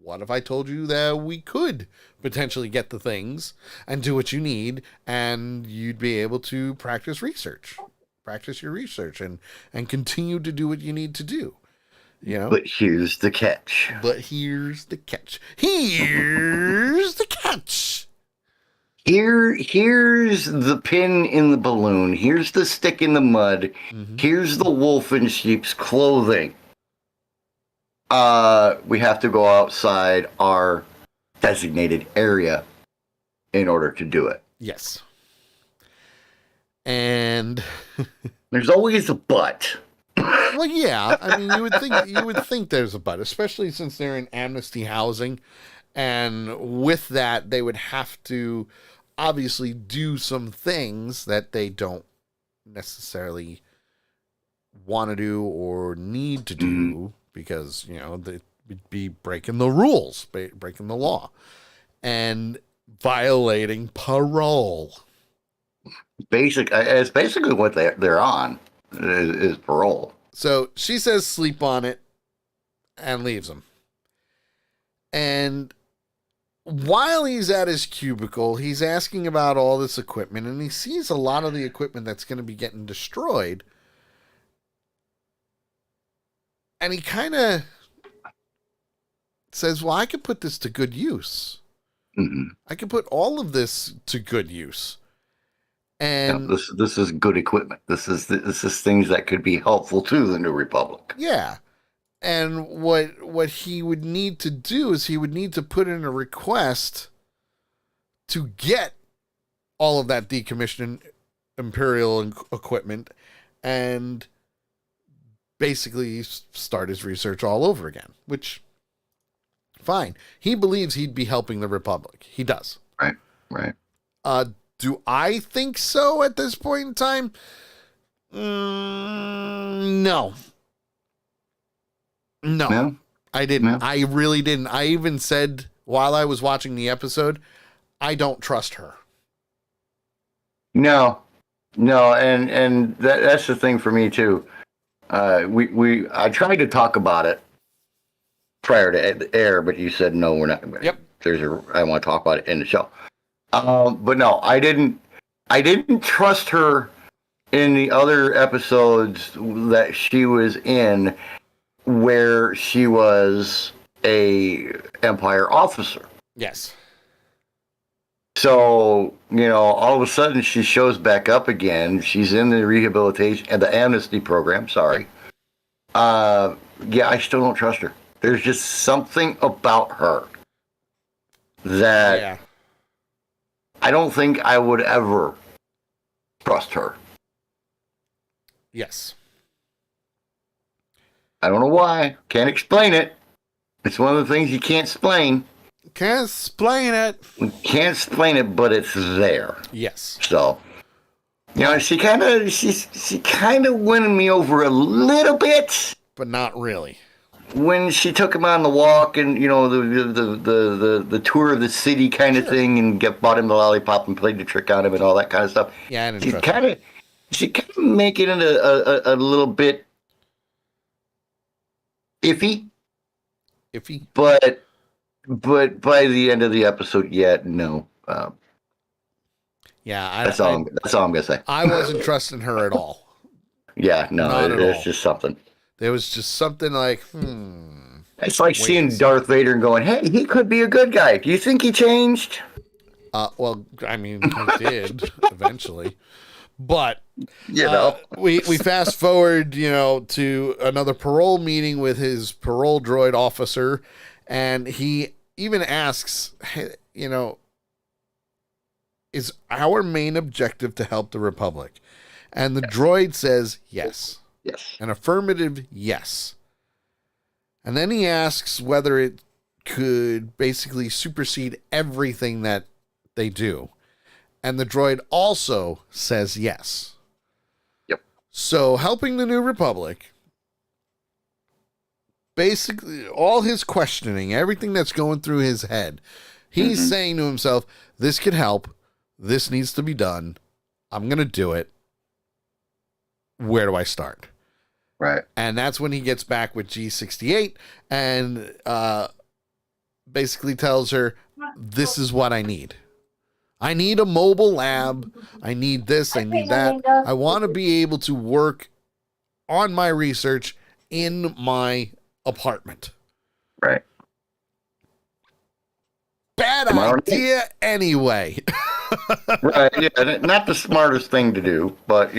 What if I told you that we could potentially get the things and do what you need and you'd be able to practice your research and continue to do what you need to do, But here's the catch. Here's the catch. Here's the pin in the balloon. Here's the stick in the mud. Mm-hmm. Here's the wolf in sheep's clothing. We have to go outside our designated area in order to do it. Yes. And there's always a but. Well, yeah. I mean, you would think there's a but, especially since they're in Amnesty Housing, and with that, they would have to obviously do some things that they don't necessarily want to do or need to do because they would be breaking the rules, breaking the law, and violating parole. It's basically what they're on is parole. So she says sleep on it and leaves him. And while he's at his cubicle, he's asking about all this equipment, and he sees a lot of the equipment that's going to be getting destroyed. And he kind of says, well, I could put this to good use. Mm-hmm. I could put all of this to good use. And this is good equipment. This is things that could be helpful to the New Republic. yeah. And what he would need to do is he would need to put in a request to get all of that decommissioned Imperial equipment and basically start his research all over again, which, fine. He believes he'd be helping the Republic. He does. Right. Do I think so at this point in time? No. No, I didn't. No. I really didn't. I even said while I was watching the episode, I don't trust her. No, and that's the thing for me too. I tried to talk about it prior to air, but you said no, we're not. Yep. I want to talk about it in the show. But no, I didn't trust her in the other episodes that she was in, where she was a Empire officer. Yes. So, all of a sudden she shows back up again. She's in the rehabilitation and the amnesty program. Sorry. Yeah, I still don't trust her. There's just something about her that I don't think I would ever trust her. Yes. I don't know why. Can't explain it. It's one of the things you can't explain. Can't explain it. Can't explain it, but it's there. Yes. So, she kind of winning me over a little bit, but not really. When she took him on the walk and the tour of the city kind of thing, and bought him the lollipop and played the trick on him and all that kind of stuff. Yeah, I didn't she kind of make it into a little bit iffy. But by the end of the episode, no. That's all I'm gonna say. I wasn't trusting her at all. Yeah, no, there's just something. There was just something like, It's like seeing Darth Vader and going, "Hey, he could be a good guy. Do you think he changed?" Well, I mean, he did eventually, but we fast forward, to another parole meeting with his parole droid officer, and he even asks, hey, is our main objective to help the Republic? And the droid says yes. Yes. An affirmative yes. And then he asks whether it could basically supersede everything that they do. And the droid also says yes. Yep. So helping the New Republic, basically all his questioning, everything that's going through his head, he's saying to himself, this could help. This needs to be done. I'm going to do it. Where do I start? Right. And that's when he gets back with G68 and basically tells her, this is what I need. I need a mobile lab. I need this. I need that. I want to be able to work on my research in my apartment. Right. Bad idea anyway. Right. Yeah. Not the smartest thing to do, but,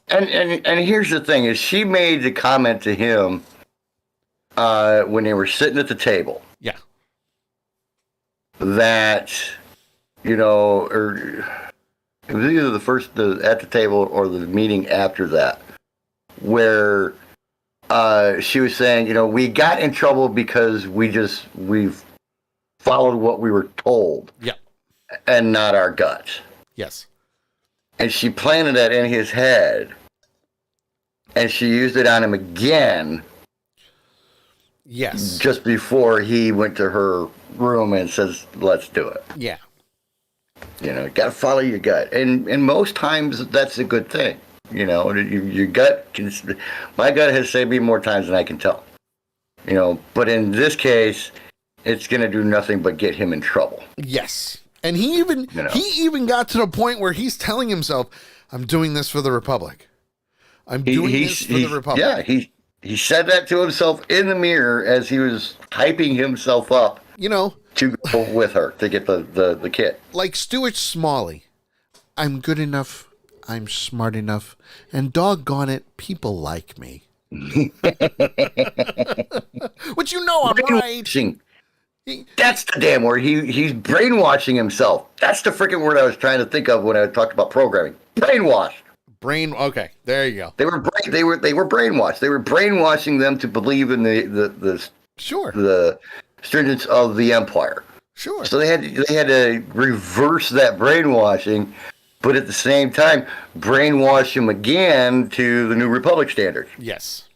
And here's the thing: is she made the comment to him when they were sitting at the table. Yeah. That, or it was either at the table or the meeting after that, where she was saying, we got in trouble because we've followed what we were told. Yeah. And not our guts. Yes. And she planted that in his head. And she used it on him again. Yes. Just before he went to her room and says, let's do it. Yeah. You know, you got to follow your gut, and most times that's a good thing. You know, your gut can. My gut has saved me more times than I can tell. You know, but in this case, it's going to do nothing but get him in trouble. Yes. And he even got to the point where he's telling himself, I'm doing this for the Republic. I'm doing this for the Republic. Yeah, he said that to himself in the mirror as he was hyping himself up. You know, to go with her to get the kit. Like Stuart Smalley. I'm good enough. I'm smart enough. And doggone it, people like me. Which you know I'm right. That's the damn word. He's brainwashing himself. That's the freaking word I was trying to think of when I talked about programming. Brainwashed. Okay, there you go. They were brainwashed. They were brainwashing them to believe in the stringence of the Empire. Sure. So they had to reverse that brainwashing, but at the same time brainwash him again to the New Republic standards. Yes.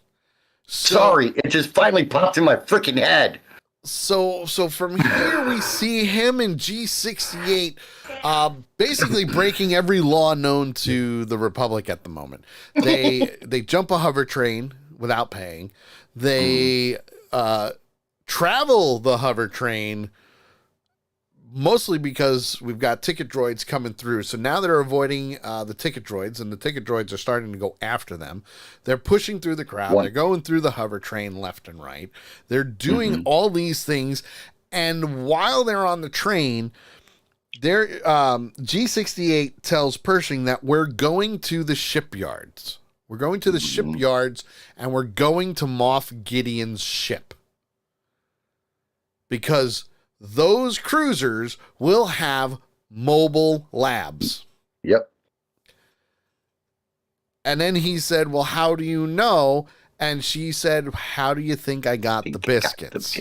Sorry, it just finally popped in my freaking head. So from here we see him and G68 basically breaking every law known to the Republic at the moment. They jump a hover train without paying. They travel the hover train mostly because we've got ticket droids coming through. So now they're avoiding the ticket droids, and the ticket droids are starting to go after them. They're pushing through the crowd. They're going through the hover train left and right. They're doing all these things. And while they're on the train, G68 tells Pershing that we're going to the shipyards. We're going to the shipyards, and we're going to Moff Gideon's ship. Because those cruisers will have mobile labs. Yep. And then he said, well, how do you know? And she said, how do you think I got the biscuits?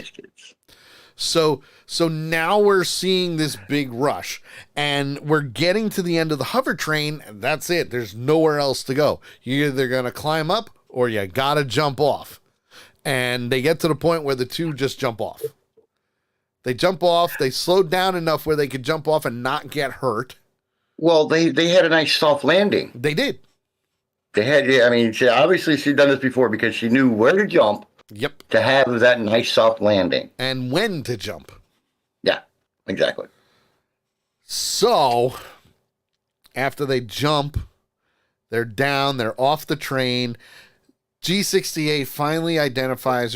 So now we're seeing this big rush, and we're getting to the end of the hover train, and that's it. There's nowhere else to go. You're either going to climb up or you got to jump off. And they get to the point where the two just jump off. They jump off. They slowed down enough where they could jump off and not get hurt. Well, they had a nice soft landing. They did. They had, I mean, she'd done this before because she knew where to jump. Yep. To have that nice soft landing. And when to jump. Yeah, exactly. So, after they jump, they're down, they're off the train. G68 finally identifies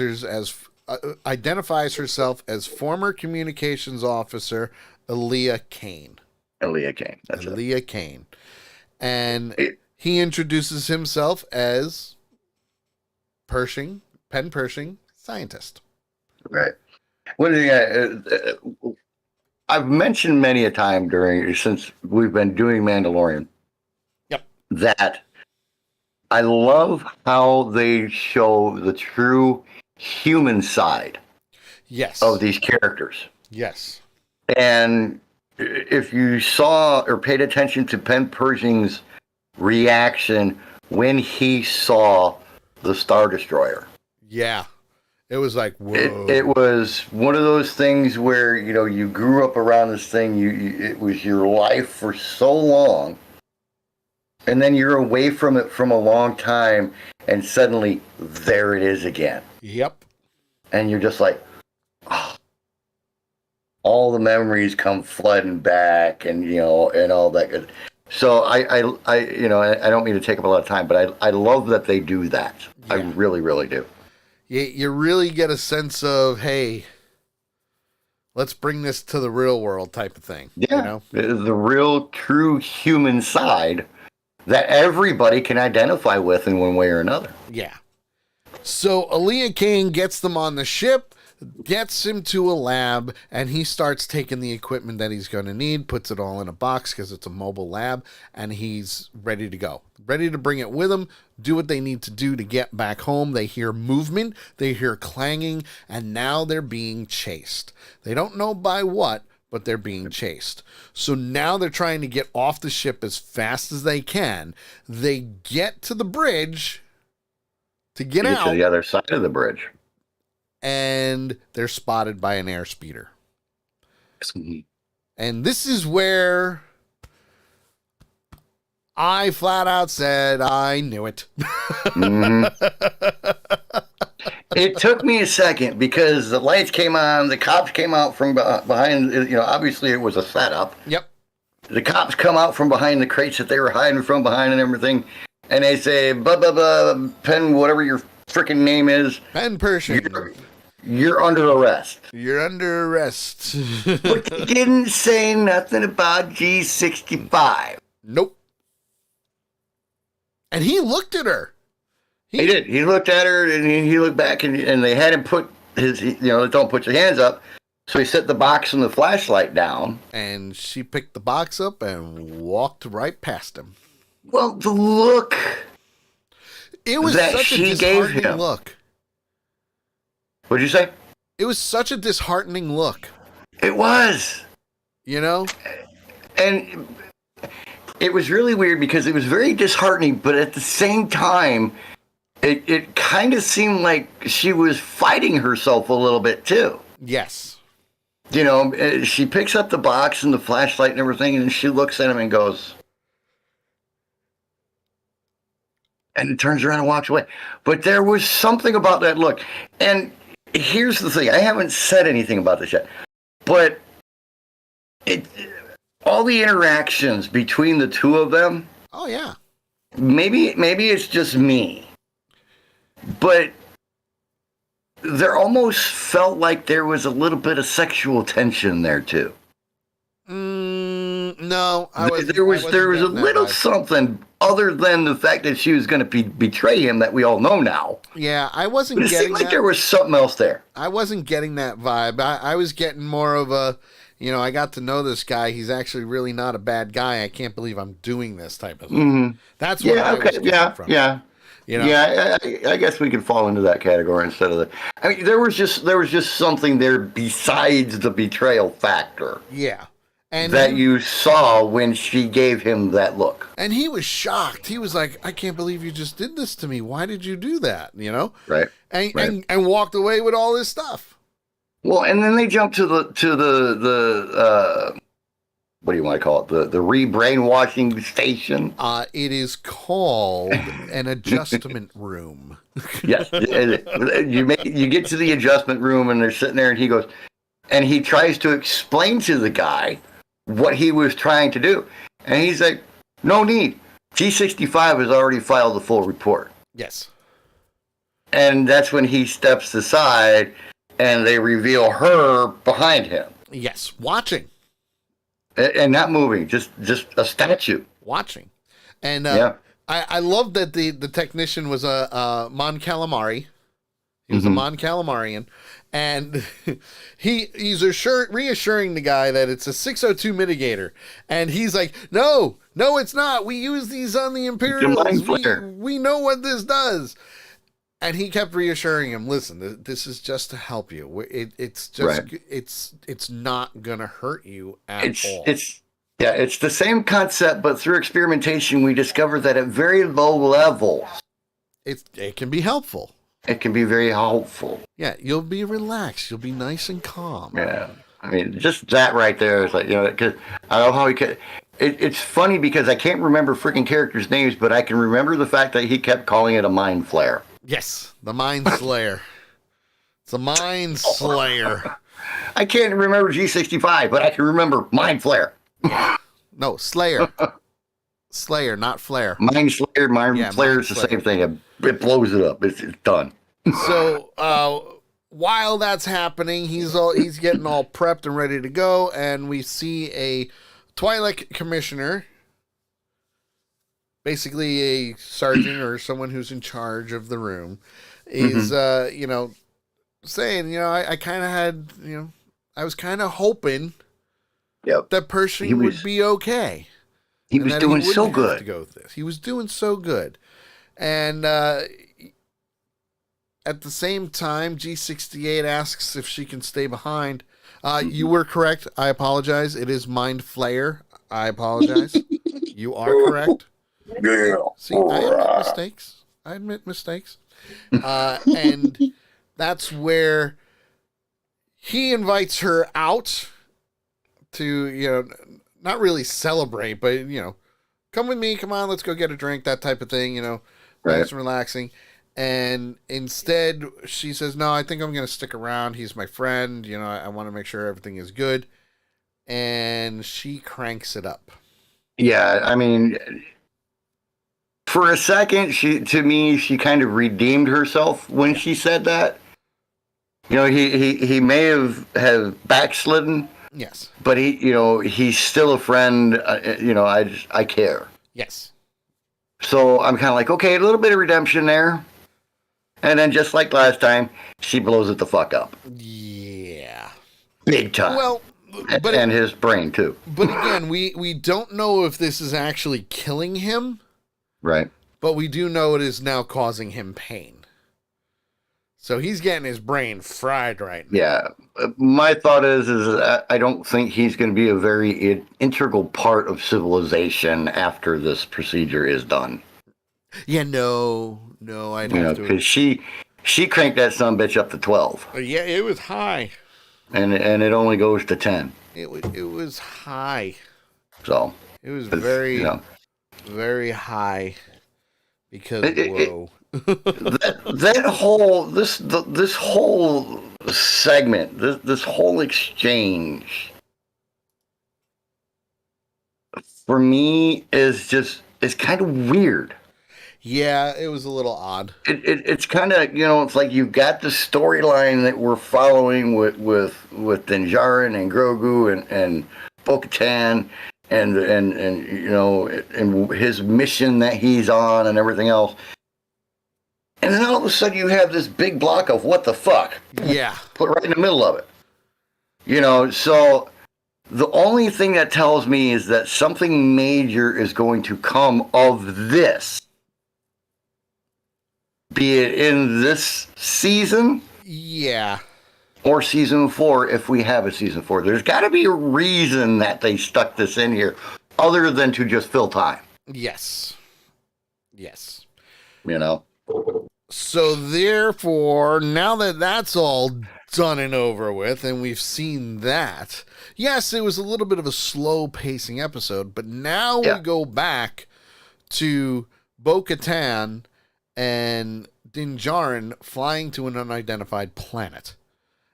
herself as former communications officer Elia Kane. That's Elia Kane. And he introduces himself as Pen Pershing, scientist. Right. One thing I've mentioned many a time since we've been doing Mandalorian. Yep. That I love how they show the true human side. Yes. Of these characters. Yes. And if you saw or paid attention to Pen Pershing's reaction when he saw the Star Destroyer. Yeah. It was like, whoa. It was one of those things where, you grew up around this thing. It was your life for so long. And then you're away from it from a long time. And suddenly, there it is again. Yep. And you're just like, oh. All the memories come flooding back and, and all that good. So I don't mean to take up a lot of time, but I love that they do that. Yeah. I really, really do. You really get a sense of, hey, let's bring this to the real world type of thing. Yeah, the real, true human side that everybody can identify with in one way or another. Yeah. So Elia Kane gets them on the ship, gets him to a lab, and he starts taking the equipment that he's going to need, puts it all in a box because it's a mobile lab, and he's ready to go. Ready to bring it with him, do what they need to do to get back home. They hear movement, they hear clanging, and now they're being chased. They don't know by what, but they're being chased. So now they're trying to get off the ship as fast as they can. They get to the bridge to get out. To the other side of the bridge. And they're spotted by an airspeeder. And this is where I flat out said I knew it. It took me a second because the lights came on, the cops came out from behind, obviously it was a setup. Yep. The cops come out from behind the crates that they were hiding from behind and everything, and they say, blah, blah, blah, Penn, whatever your freaking name is. Penn Pershing. You're under arrest. You're under arrest. But they didn't say nothing about G65. Nope. And he looked at her. He did. He looked at her, and he looked back, and they had him put his, don't put your hands up. So he set the box and the flashlight down. And she picked the box up and walked right past him. Well, the look it was that such she a gave disheartening him. look. What'd you say? It was such a disheartening look. It was. You know? And it was really weird because it was very disheartening, but at the same time, it kind of seemed like she was fighting herself a little bit too. Yes. She picks up the box and the flashlight and everything, and she looks at him and goes, and it turns around and walks away. But there was something about that look. And here's the thing. I haven't said anything about this yet, but all the interactions between the two of them. Oh, yeah. Maybe it's just me, but there almost felt like there was a little bit of sexual tension there too. No, There was a little something other than the fact that she was going to betray him that we all know now. Yeah, I wasn't But it getting seemed like that. there was something else there. I wasn't getting that vibe. I was getting more of a, I got to know this guy. He's actually really not a bad guy. I can't believe I'm doing this type of thing. Mm-hmm. That's what I was getting from. Yeah. Yeah, I guess we could fall into that category instead of the. I mean, there was just something there besides the betrayal factor. Yeah. And that you saw when she gave him that look. And he was shocked. He was like, I can't believe you just did this to me. Why did you do that? Right. And walked away with all this stuff. Well, and then they jumped to the what do you want to call it? The re-brainwashing station. It is called an adjustment room. Yes. You get to the adjustment room and they're sitting there and he goes, and he tries to explain to the guy what he was trying to do. And he's like, no need. G65 has already filed the full report. Yes. And that's when he steps aside and they reveal her behind him. Yes. Watching. And not moving, just a statue. Watching. And yeah. I love that the technician was a Mon Calamari. He was a Mon Calamarian. And he's reassuring the guy that it's a 602 mitigator. And he's like, no, it's not. We use these on the Imperials. We know what this does. And he kept reassuring him, listen, this is just to help you. It's just, right. It's not going to hurt you at all. It's the same concept, but through experimentation, we discovered that at very low levels, it can be helpful. It can be very helpful. Yeah, you'll be relaxed. You'll be nice and calm. Yeah. I mean, just that right there is like, because I love how he could. It's funny because I can't remember freaking characters' names, but I can remember the fact that he kept calling it a mind flare. Yes, the Mind Slayer. It's a Mind Slayer. I can't remember G65, but I can remember Mind Flare. No, Slayer. Slayer, not Flare. Mind Slayer, Flare is the same thing. It blows it up. It's done. So while that's happening, he's getting all prepped and ready to go, and we see a Twi'lek commissioner, basically a sergeant or someone who's in charge of the room, is saying, I kind of had, I was kind of hoping that Pershing would be okay. He was doing so good. To go with this. He was doing so good. And at the same time, G68 asks if she can stay behind. You were correct. I apologize. It is Mind Flayer. I apologize. You are correct. Yeah. See, I admit mistakes. And that's where he invites her out to, not really celebrate, but, come with me, come on, let's go get a drink, that type of thing, Right. nice and relaxing. And instead, she says, no, I think I'm going to stick around. He's my friend. I want to make sure everything is good. And she cranks it up. Yeah, I mean, for a second, to me, she kind of redeemed herself when she said that. He may have backslidden, Yes. but he's still a friend. I care. Yes. So I'm kind of like, okay, a little bit of redemption there. And then just like last time, she blows it the fuck up. Yeah. Big time. Well, but and his brain too. But again, we don't know if this is actually killing him. Right. But we do know it is now causing him pain. So he's getting his brain fried right now. Yeah. My thought is I don't think he's going to be a very integral part of civilization after this procedure is done. Yeah, no, I'd have to. Because she cranked that son of a bitch up to 12. Yeah, it was high. And it only goes to 10. It was high. So. It was very, very high. Because, whoa. This whole segment, this whole exchange, for me is kind of weird. Yeah, it was a little odd. It's kind of, it's like you've got the storyline that we're following with Din Djarin and Grogu and Bo-Katan and his mission that he's on and everything else. And then all of a sudden you have this big block of what the fuck. Yeah. Put right in the middle of it. So the only thing that tells me is that something major is going to come of this. Be it in this season. Yeah. Or season 4 if we have a season 4. There's got to be a reason that they stuck this in here other than to just fill time. Yes. So therefore, now that that's all done and over with and we've seen that, yes, it was a little bit of a slow pacing episode, but now we go back to Bo-Katan and Din Djarin flying to an unidentified planet.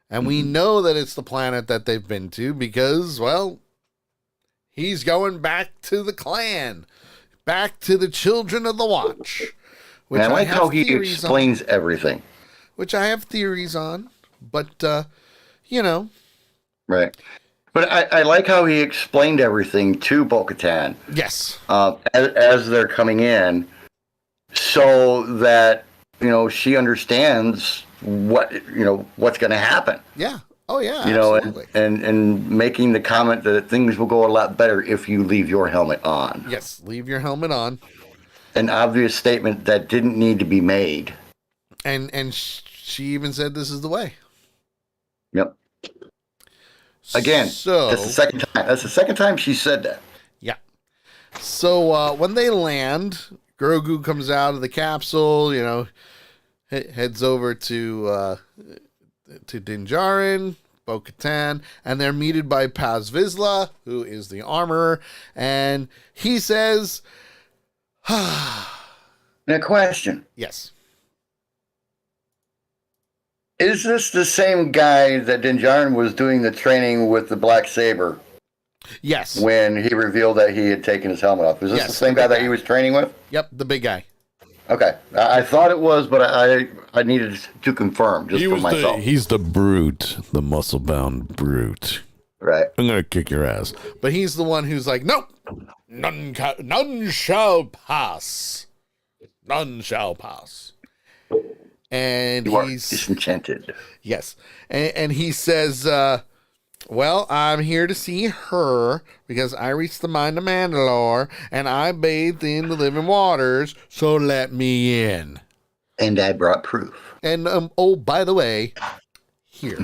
And we know that it's the planet that they've been to because, well, he's going back to the clan, back to the Children of the Watch. Which I like how he explains everything. Which I have theories on, but, Right. But I like how he explained everything to Bo-Katan. Yes. As they're coming in, so that, she understands what's going to happen. Yeah. Oh, yeah. Absolutely. And making the comment that things will go a lot better if you leave your helmet on. Yes, leave your helmet on. An obvious statement that didn't need to be made. And she even said this is the way. Yep. Again, so, that's the second time. That's the second time she said that. Yeah. So when they land, Grogu comes out of the capsule, heads over to Din Djarin, Bo-Katan, and they're meted by Paz Vizsla, who is the armorer, and he says, Now, question. Yes. Is this the same guy that Din Djarin was doing the training with the Black Saber? Yes. When he revealed that he had taken his helmet off. Is this the same guy that he was training with? Yep, the big guy. Okay. I thought it was, but I needed to confirm just for myself. He's the brute, the muscle-bound brute. Right. I'm going to kick your ass. But he's the one who's like, nope, none shall pass. None shall pass. And you he's disenchanted. Yes. And he says, well, I'm here to see her because I reached the mind of Mandalore and I bathed in the living waters, so let me in. And I brought proof. And, oh, by the way, here.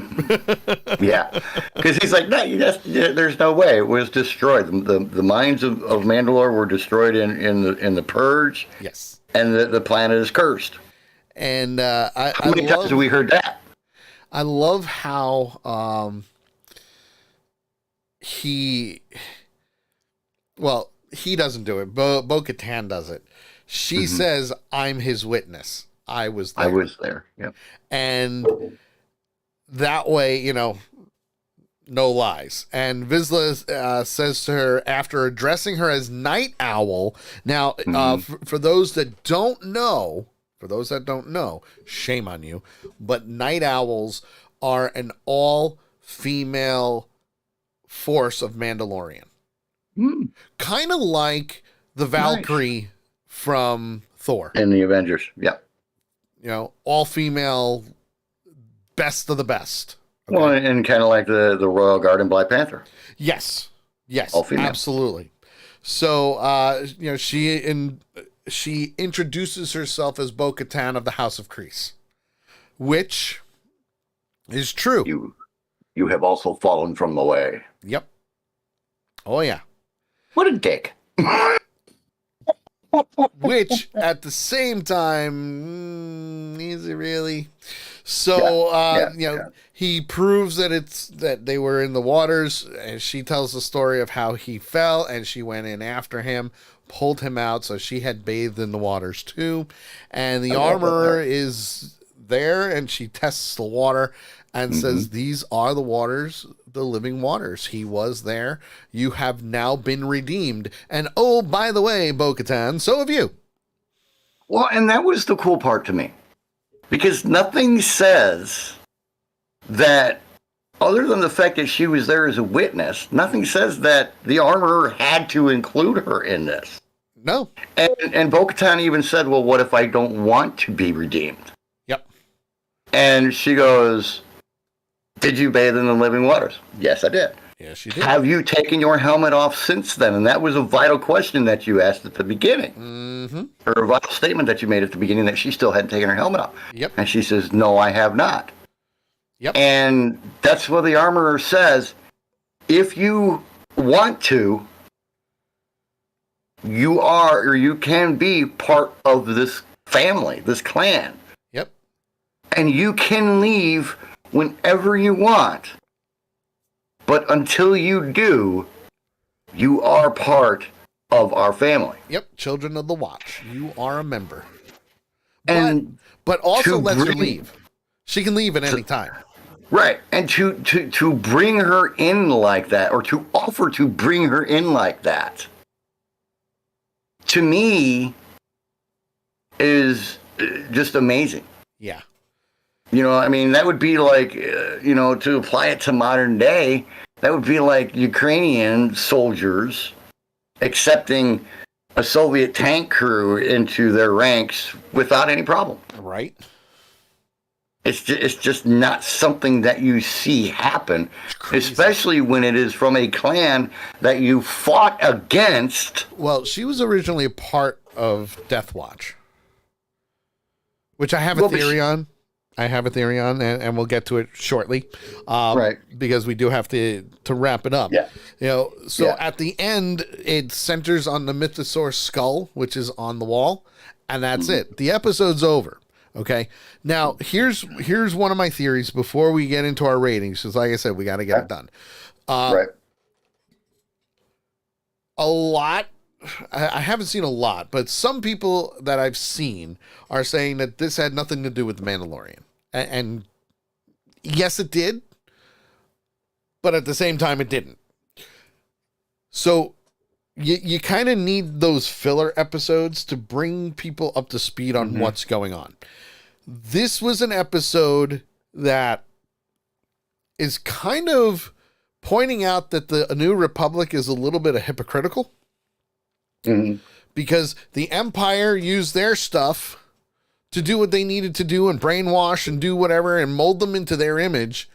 Yeah. Because he's like, no, there's no way. It was destroyed. The mines of Mandalore were destroyed in the Purge. Yes. And the planet is cursed. And how many times have we heard that? I love how he, well, he doesn't do it. Bo-Katan does it. She says, "I'm his witness. I was there." I was there. Yep. And that way, you know, no lies. And Vizsla says to her, after addressing her as Night Owl. Now, for those that don't know, shame on you, but Night Owls are an all-female force of Mandalorian. Kind of like the Valkyrie from Thor. In the Avengers. Yep. You know, all-female, best of the best. Okay? Well, and kind of like the Royal Guard and Black Panther. Yes, All female. absolutely. So, you know, she introduces herself as Bo-Katan of the House of Kreese, which is true. You have also fallen from the way. Yep. Oh, yeah. What a dick. Which, at the same time, is it really? So, he proves that they were in the waters, and she tells the story of how he fell, and she went in after him, pulled him out, so she had bathed in the waters too. And the armorer is there, and she tests the water and says, "These are the waters, the living waters. He was there. You have now been redeemed. And oh, by the way, Bo-Katan, so have you." Well, and that was the cool part to me. Because nothing says that, other than the fact that she was there as a witness, nothing says that the armorer had to include her in this. No. And Bo-Katan even said, "Well, what if I don't want to be redeemed?" Yep. And she goes, "Did you bathe in the living waters?" "Yes, I did." Yes, she did. "Have you taken your helmet off since then?" And that was a vital question that you asked at the beginning. Or a vital statement that you made at the beginning, that she still hadn't taken her helmet off. Yep. And she says, "No, I have not." Yep. And that's what the armorer says. If you want to, you are, or you can be part of this family, this clan. Yep. And you can leave whenever you want. But until you do, you are part of our family. Yep. Children of the Watch. You are a member. And but also lets her bring- leave. She can leave at any time. Right. And to bring her in like that, or to offer to bring her in like that, to me, is just amazing. Yeah. You know, I mean, that would be like, to apply it to modern day, that would be like Ukrainian soldiers accepting a Soviet tank crew into their ranks without any problem. Right. It's just not something that you see happen, especially when it is from a clan that you fought against. Well, she was originally a part of Death Watch, which I have a theory on. And we'll get to it shortly, Right? Because we do have to wrap it up. Yeah. You know, so at the end, it centers on the Mythosaur skull, which is on the wall, and that's it. The episode's over. Okay. Now, here's one of my theories before we get into our ratings, because like I said, we got to get it done. Right. A lot, I haven't seen a lot, but some people that I've seen are saying that this had nothing to do with The Mandalorian. And yes, it did, but at the same time, it didn't. So you kind of need those filler episodes to bring people up to speed on what's going on. This was an episode that is kind of pointing out that the New Republic is a little bit hypocritical. Because the Empire used their stuff to do what they needed to do and brainwash and do whatever and mold them into their image.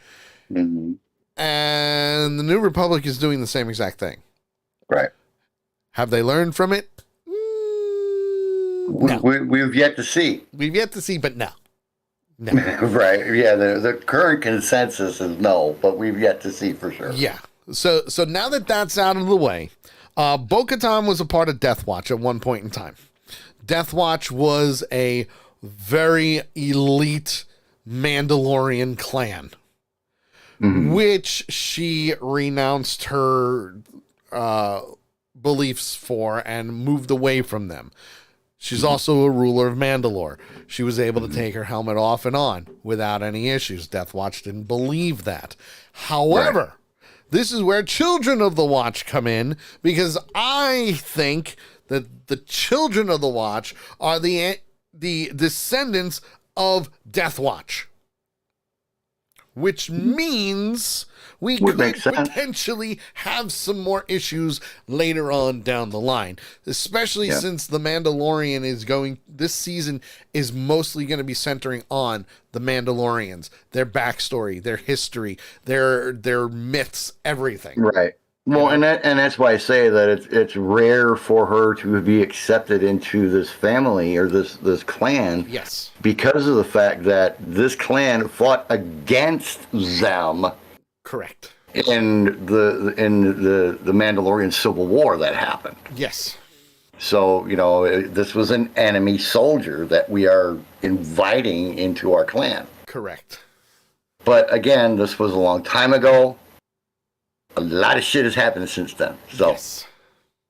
And the New Republic is doing the same exact thing. Right. Have they learned from it? No. We've yet to see. We've yet to see, but no. No. Right. Yeah. The current consensus is no, but we've yet to see for sure. Yeah. So now that that's out of the way, Bo-Katan was a part of Death Watch at one point in time. Death Watch was a very elite Mandalorian clan, which she renounced her beliefs for and moved away from them. She's also a ruler of Mandalore. She was able to take her helmet off and on without any issues. Death Watch didn't believe that. However, this is where Children of the Watch come in, because I think that the Children of the Watch are the descendants of Death Watch, which means we Would could make sense. potentially have some more issues later on down the line, especially since The Mandalorian this season is mostly going to be centering on the Mandalorians, their backstory, their history, their myths, everything. Right. Well, and that's why I say that it's rare for her to be accepted into this family or this clan. Yes. Because of the fact that this clan fought against them. Correct. In the Mandalorian Civil War that happened. Yes. So, this was an enemy soldier that we are inviting into our clan. Correct. But again, this was a long time ago. A lot of shit has happened since then. So, yes.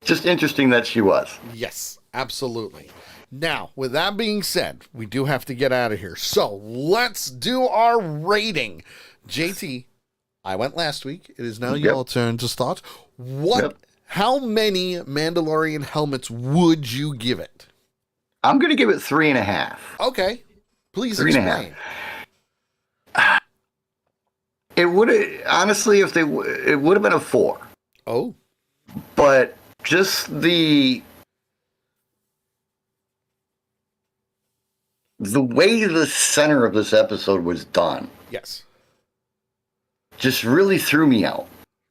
Just interesting that she was. Yes, absolutely. Now, with that being said, we do have to get out of here. So, let's do our rating. JT, I went last week. It is now your turn to start. How many Mandalorian helmets would you give it? I'm going to give it 3.5. Okay. Please 3.5. It would have, honestly, it would have been a 4. Oh. But just the way the center of this episode was done. Yes. Just really threw me out.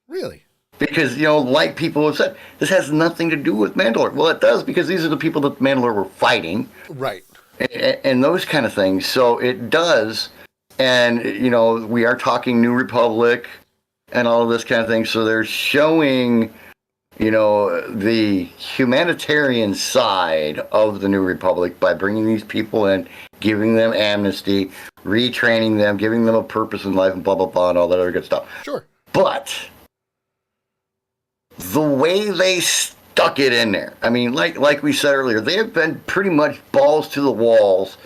Really? Because, like people have said, this has nothing to do with Mandalore. Well, it does, because these are the people that Mandalore were fighting. Right. And those kind of things. So it does. And, we are talking New Republic and all of this kind of thing. So they're showing, the humanitarian side of the New Republic by bringing these people in, giving them amnesty, retraining them, giving them a purpose in life, and blah, blah, blah, and all that other good stuff. Sure. But the way they stuck it in there, I mean, like we said earlier, they have been pretty much balls to the walls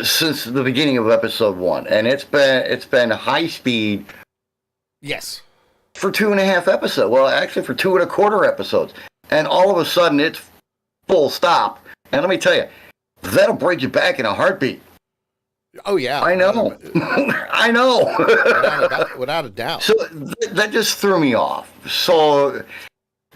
since the beginning of episode 1, and it's been high speed. Yes. For 2.5 episodes. Well, actually, for 2.25 episodes, and all of a sudden it's full stop. And let me tell you, that'll break you back in a heartbeat. Oh yeah, I know. I know. without a doubt. So that just threw me off. So,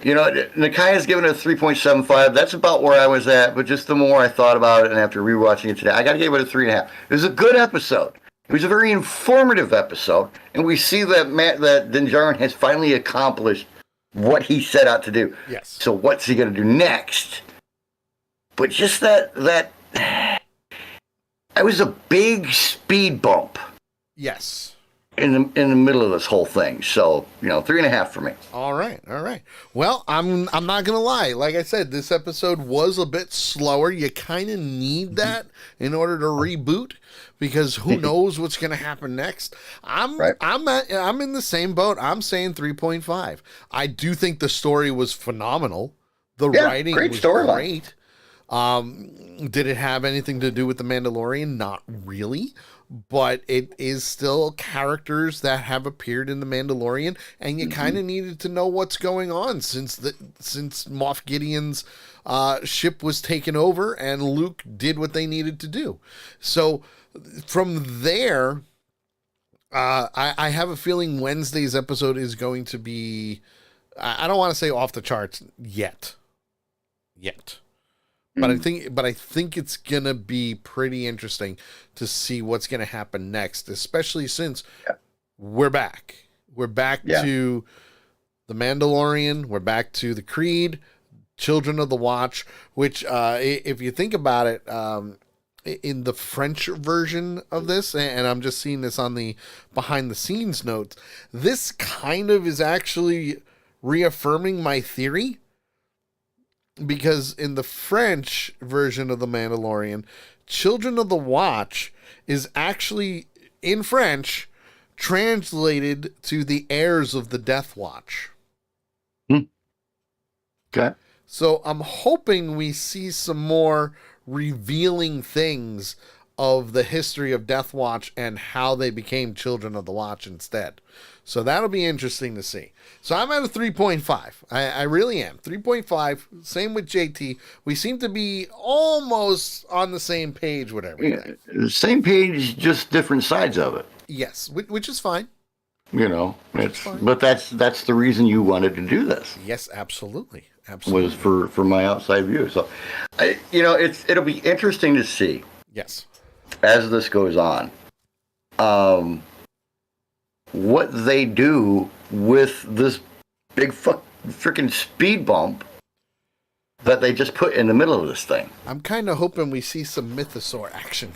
Nakaya's given it a 3.75. That's about where I was at. But just the more I thought about it, and after rewatching it today, I got to give it a 3.5. It was a good episode. It was a very informative episode, and we see that Din Djarin has finally accomplished what he set out to do. Yes. So what's he going to do next? But just that it was a big speed bump. Yes. In the middle of this whole thing. So, 3.5 for me. All right. Well, I'm not gonna lie. Like I said, this episode was a bit slower. You kind of need that in order to reboot, because who knows what's gonna happen next. I'm in the same boat. I'm saying 3.5. I do think the story was phenomenal. The writing was great. Did it have anything to do with the Mandalorian? Not really. But it is still characters that have appeared in The Mandalorian, and you kind of needed to know what's going on since Moff Gideon's ship was taken over and Luke did what they needed to do. So from there, I have a feeling Wednesday's episode is going to be, I don't want to say off the charts yet. But I think it's gonna be pretty interesting to see what's gonna happen next, especially since we're back. We're back to the Mandalorian. We're back to the Creed, Children of the Watch. Which, if you think about it, in the French version of this, and I'm just seeing this on the behind the scenes notes, this kind of is actually reaffirming my theory. Because in the French version of The Mandalorian, Children of the Watch is actually, in French, translated to the heirs of the Death Watch. Okay. So I'm hoping we see some more revealing things of the history of Death Watch and how they became Children of the Watch instead. So that'll be interesting to see. So I'm at a 3.5. I really am. 3.5. Same with JT. We seem to be almost on the same page with everything. Yeah, same page, just different sides of it. Yes, which is fine. You know, fine. but that's the reason you wanted to do this. Yes, absolutely. Absolutely. Was for my outside view. So, it'll be interesting to see Yes. as this goes on, what they do with this big freaking speed bump that they just put in the middle of this thing. I'm kind of hoping we see some Mythosaur action.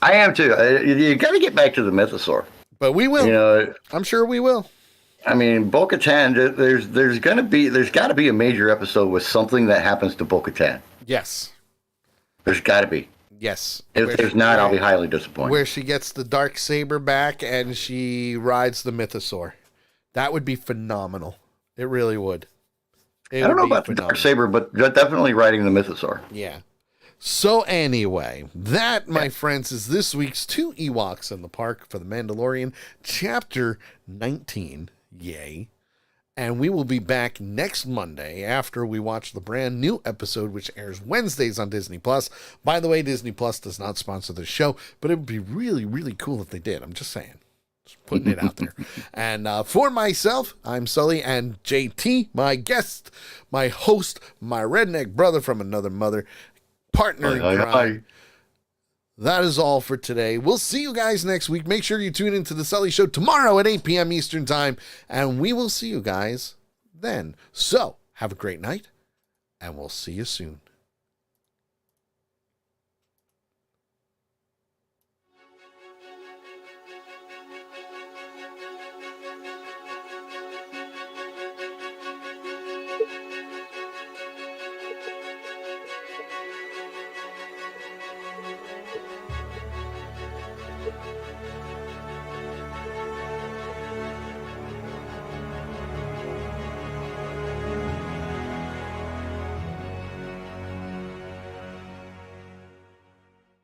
I am too. You got to get back to the Mythosaur. But we will. You know, I'm sure we will. I mean, Bo-Katan. There's got to be a major episode with something that happens to Bo-Katan. Yes. There's got to be. Yes. If there's not, I'll be highly disappointed. Where she gets the dark saber back and she rides the Mythosaur. That would be phenomenal. It really would. I don't know about the dark saber, but definitely riding the Mythosaur. Yeah. So anyway, that, my friends, is this week's Two Ewoks in the Park for The Mandalorian, Chapter 19. Yay. And we will be back next Monday after we watch the brand new episode, which airs Wednesdays on Disney+. By the way, Disney Plus does not sponsor the show, but it would be really, really cool if they did. I'm just saying. Just putting it out there. And for myself, I'm Sully, and JT, my guest, my host, my redneck brother from another mother, partner in crime. That is all for today. We'll see you guys next week. Make sure you tune into the Sully Show tomorrow at 8 p.m. Eastern Time, and we will see you guys then. So, have a great night, and we'll see you soon.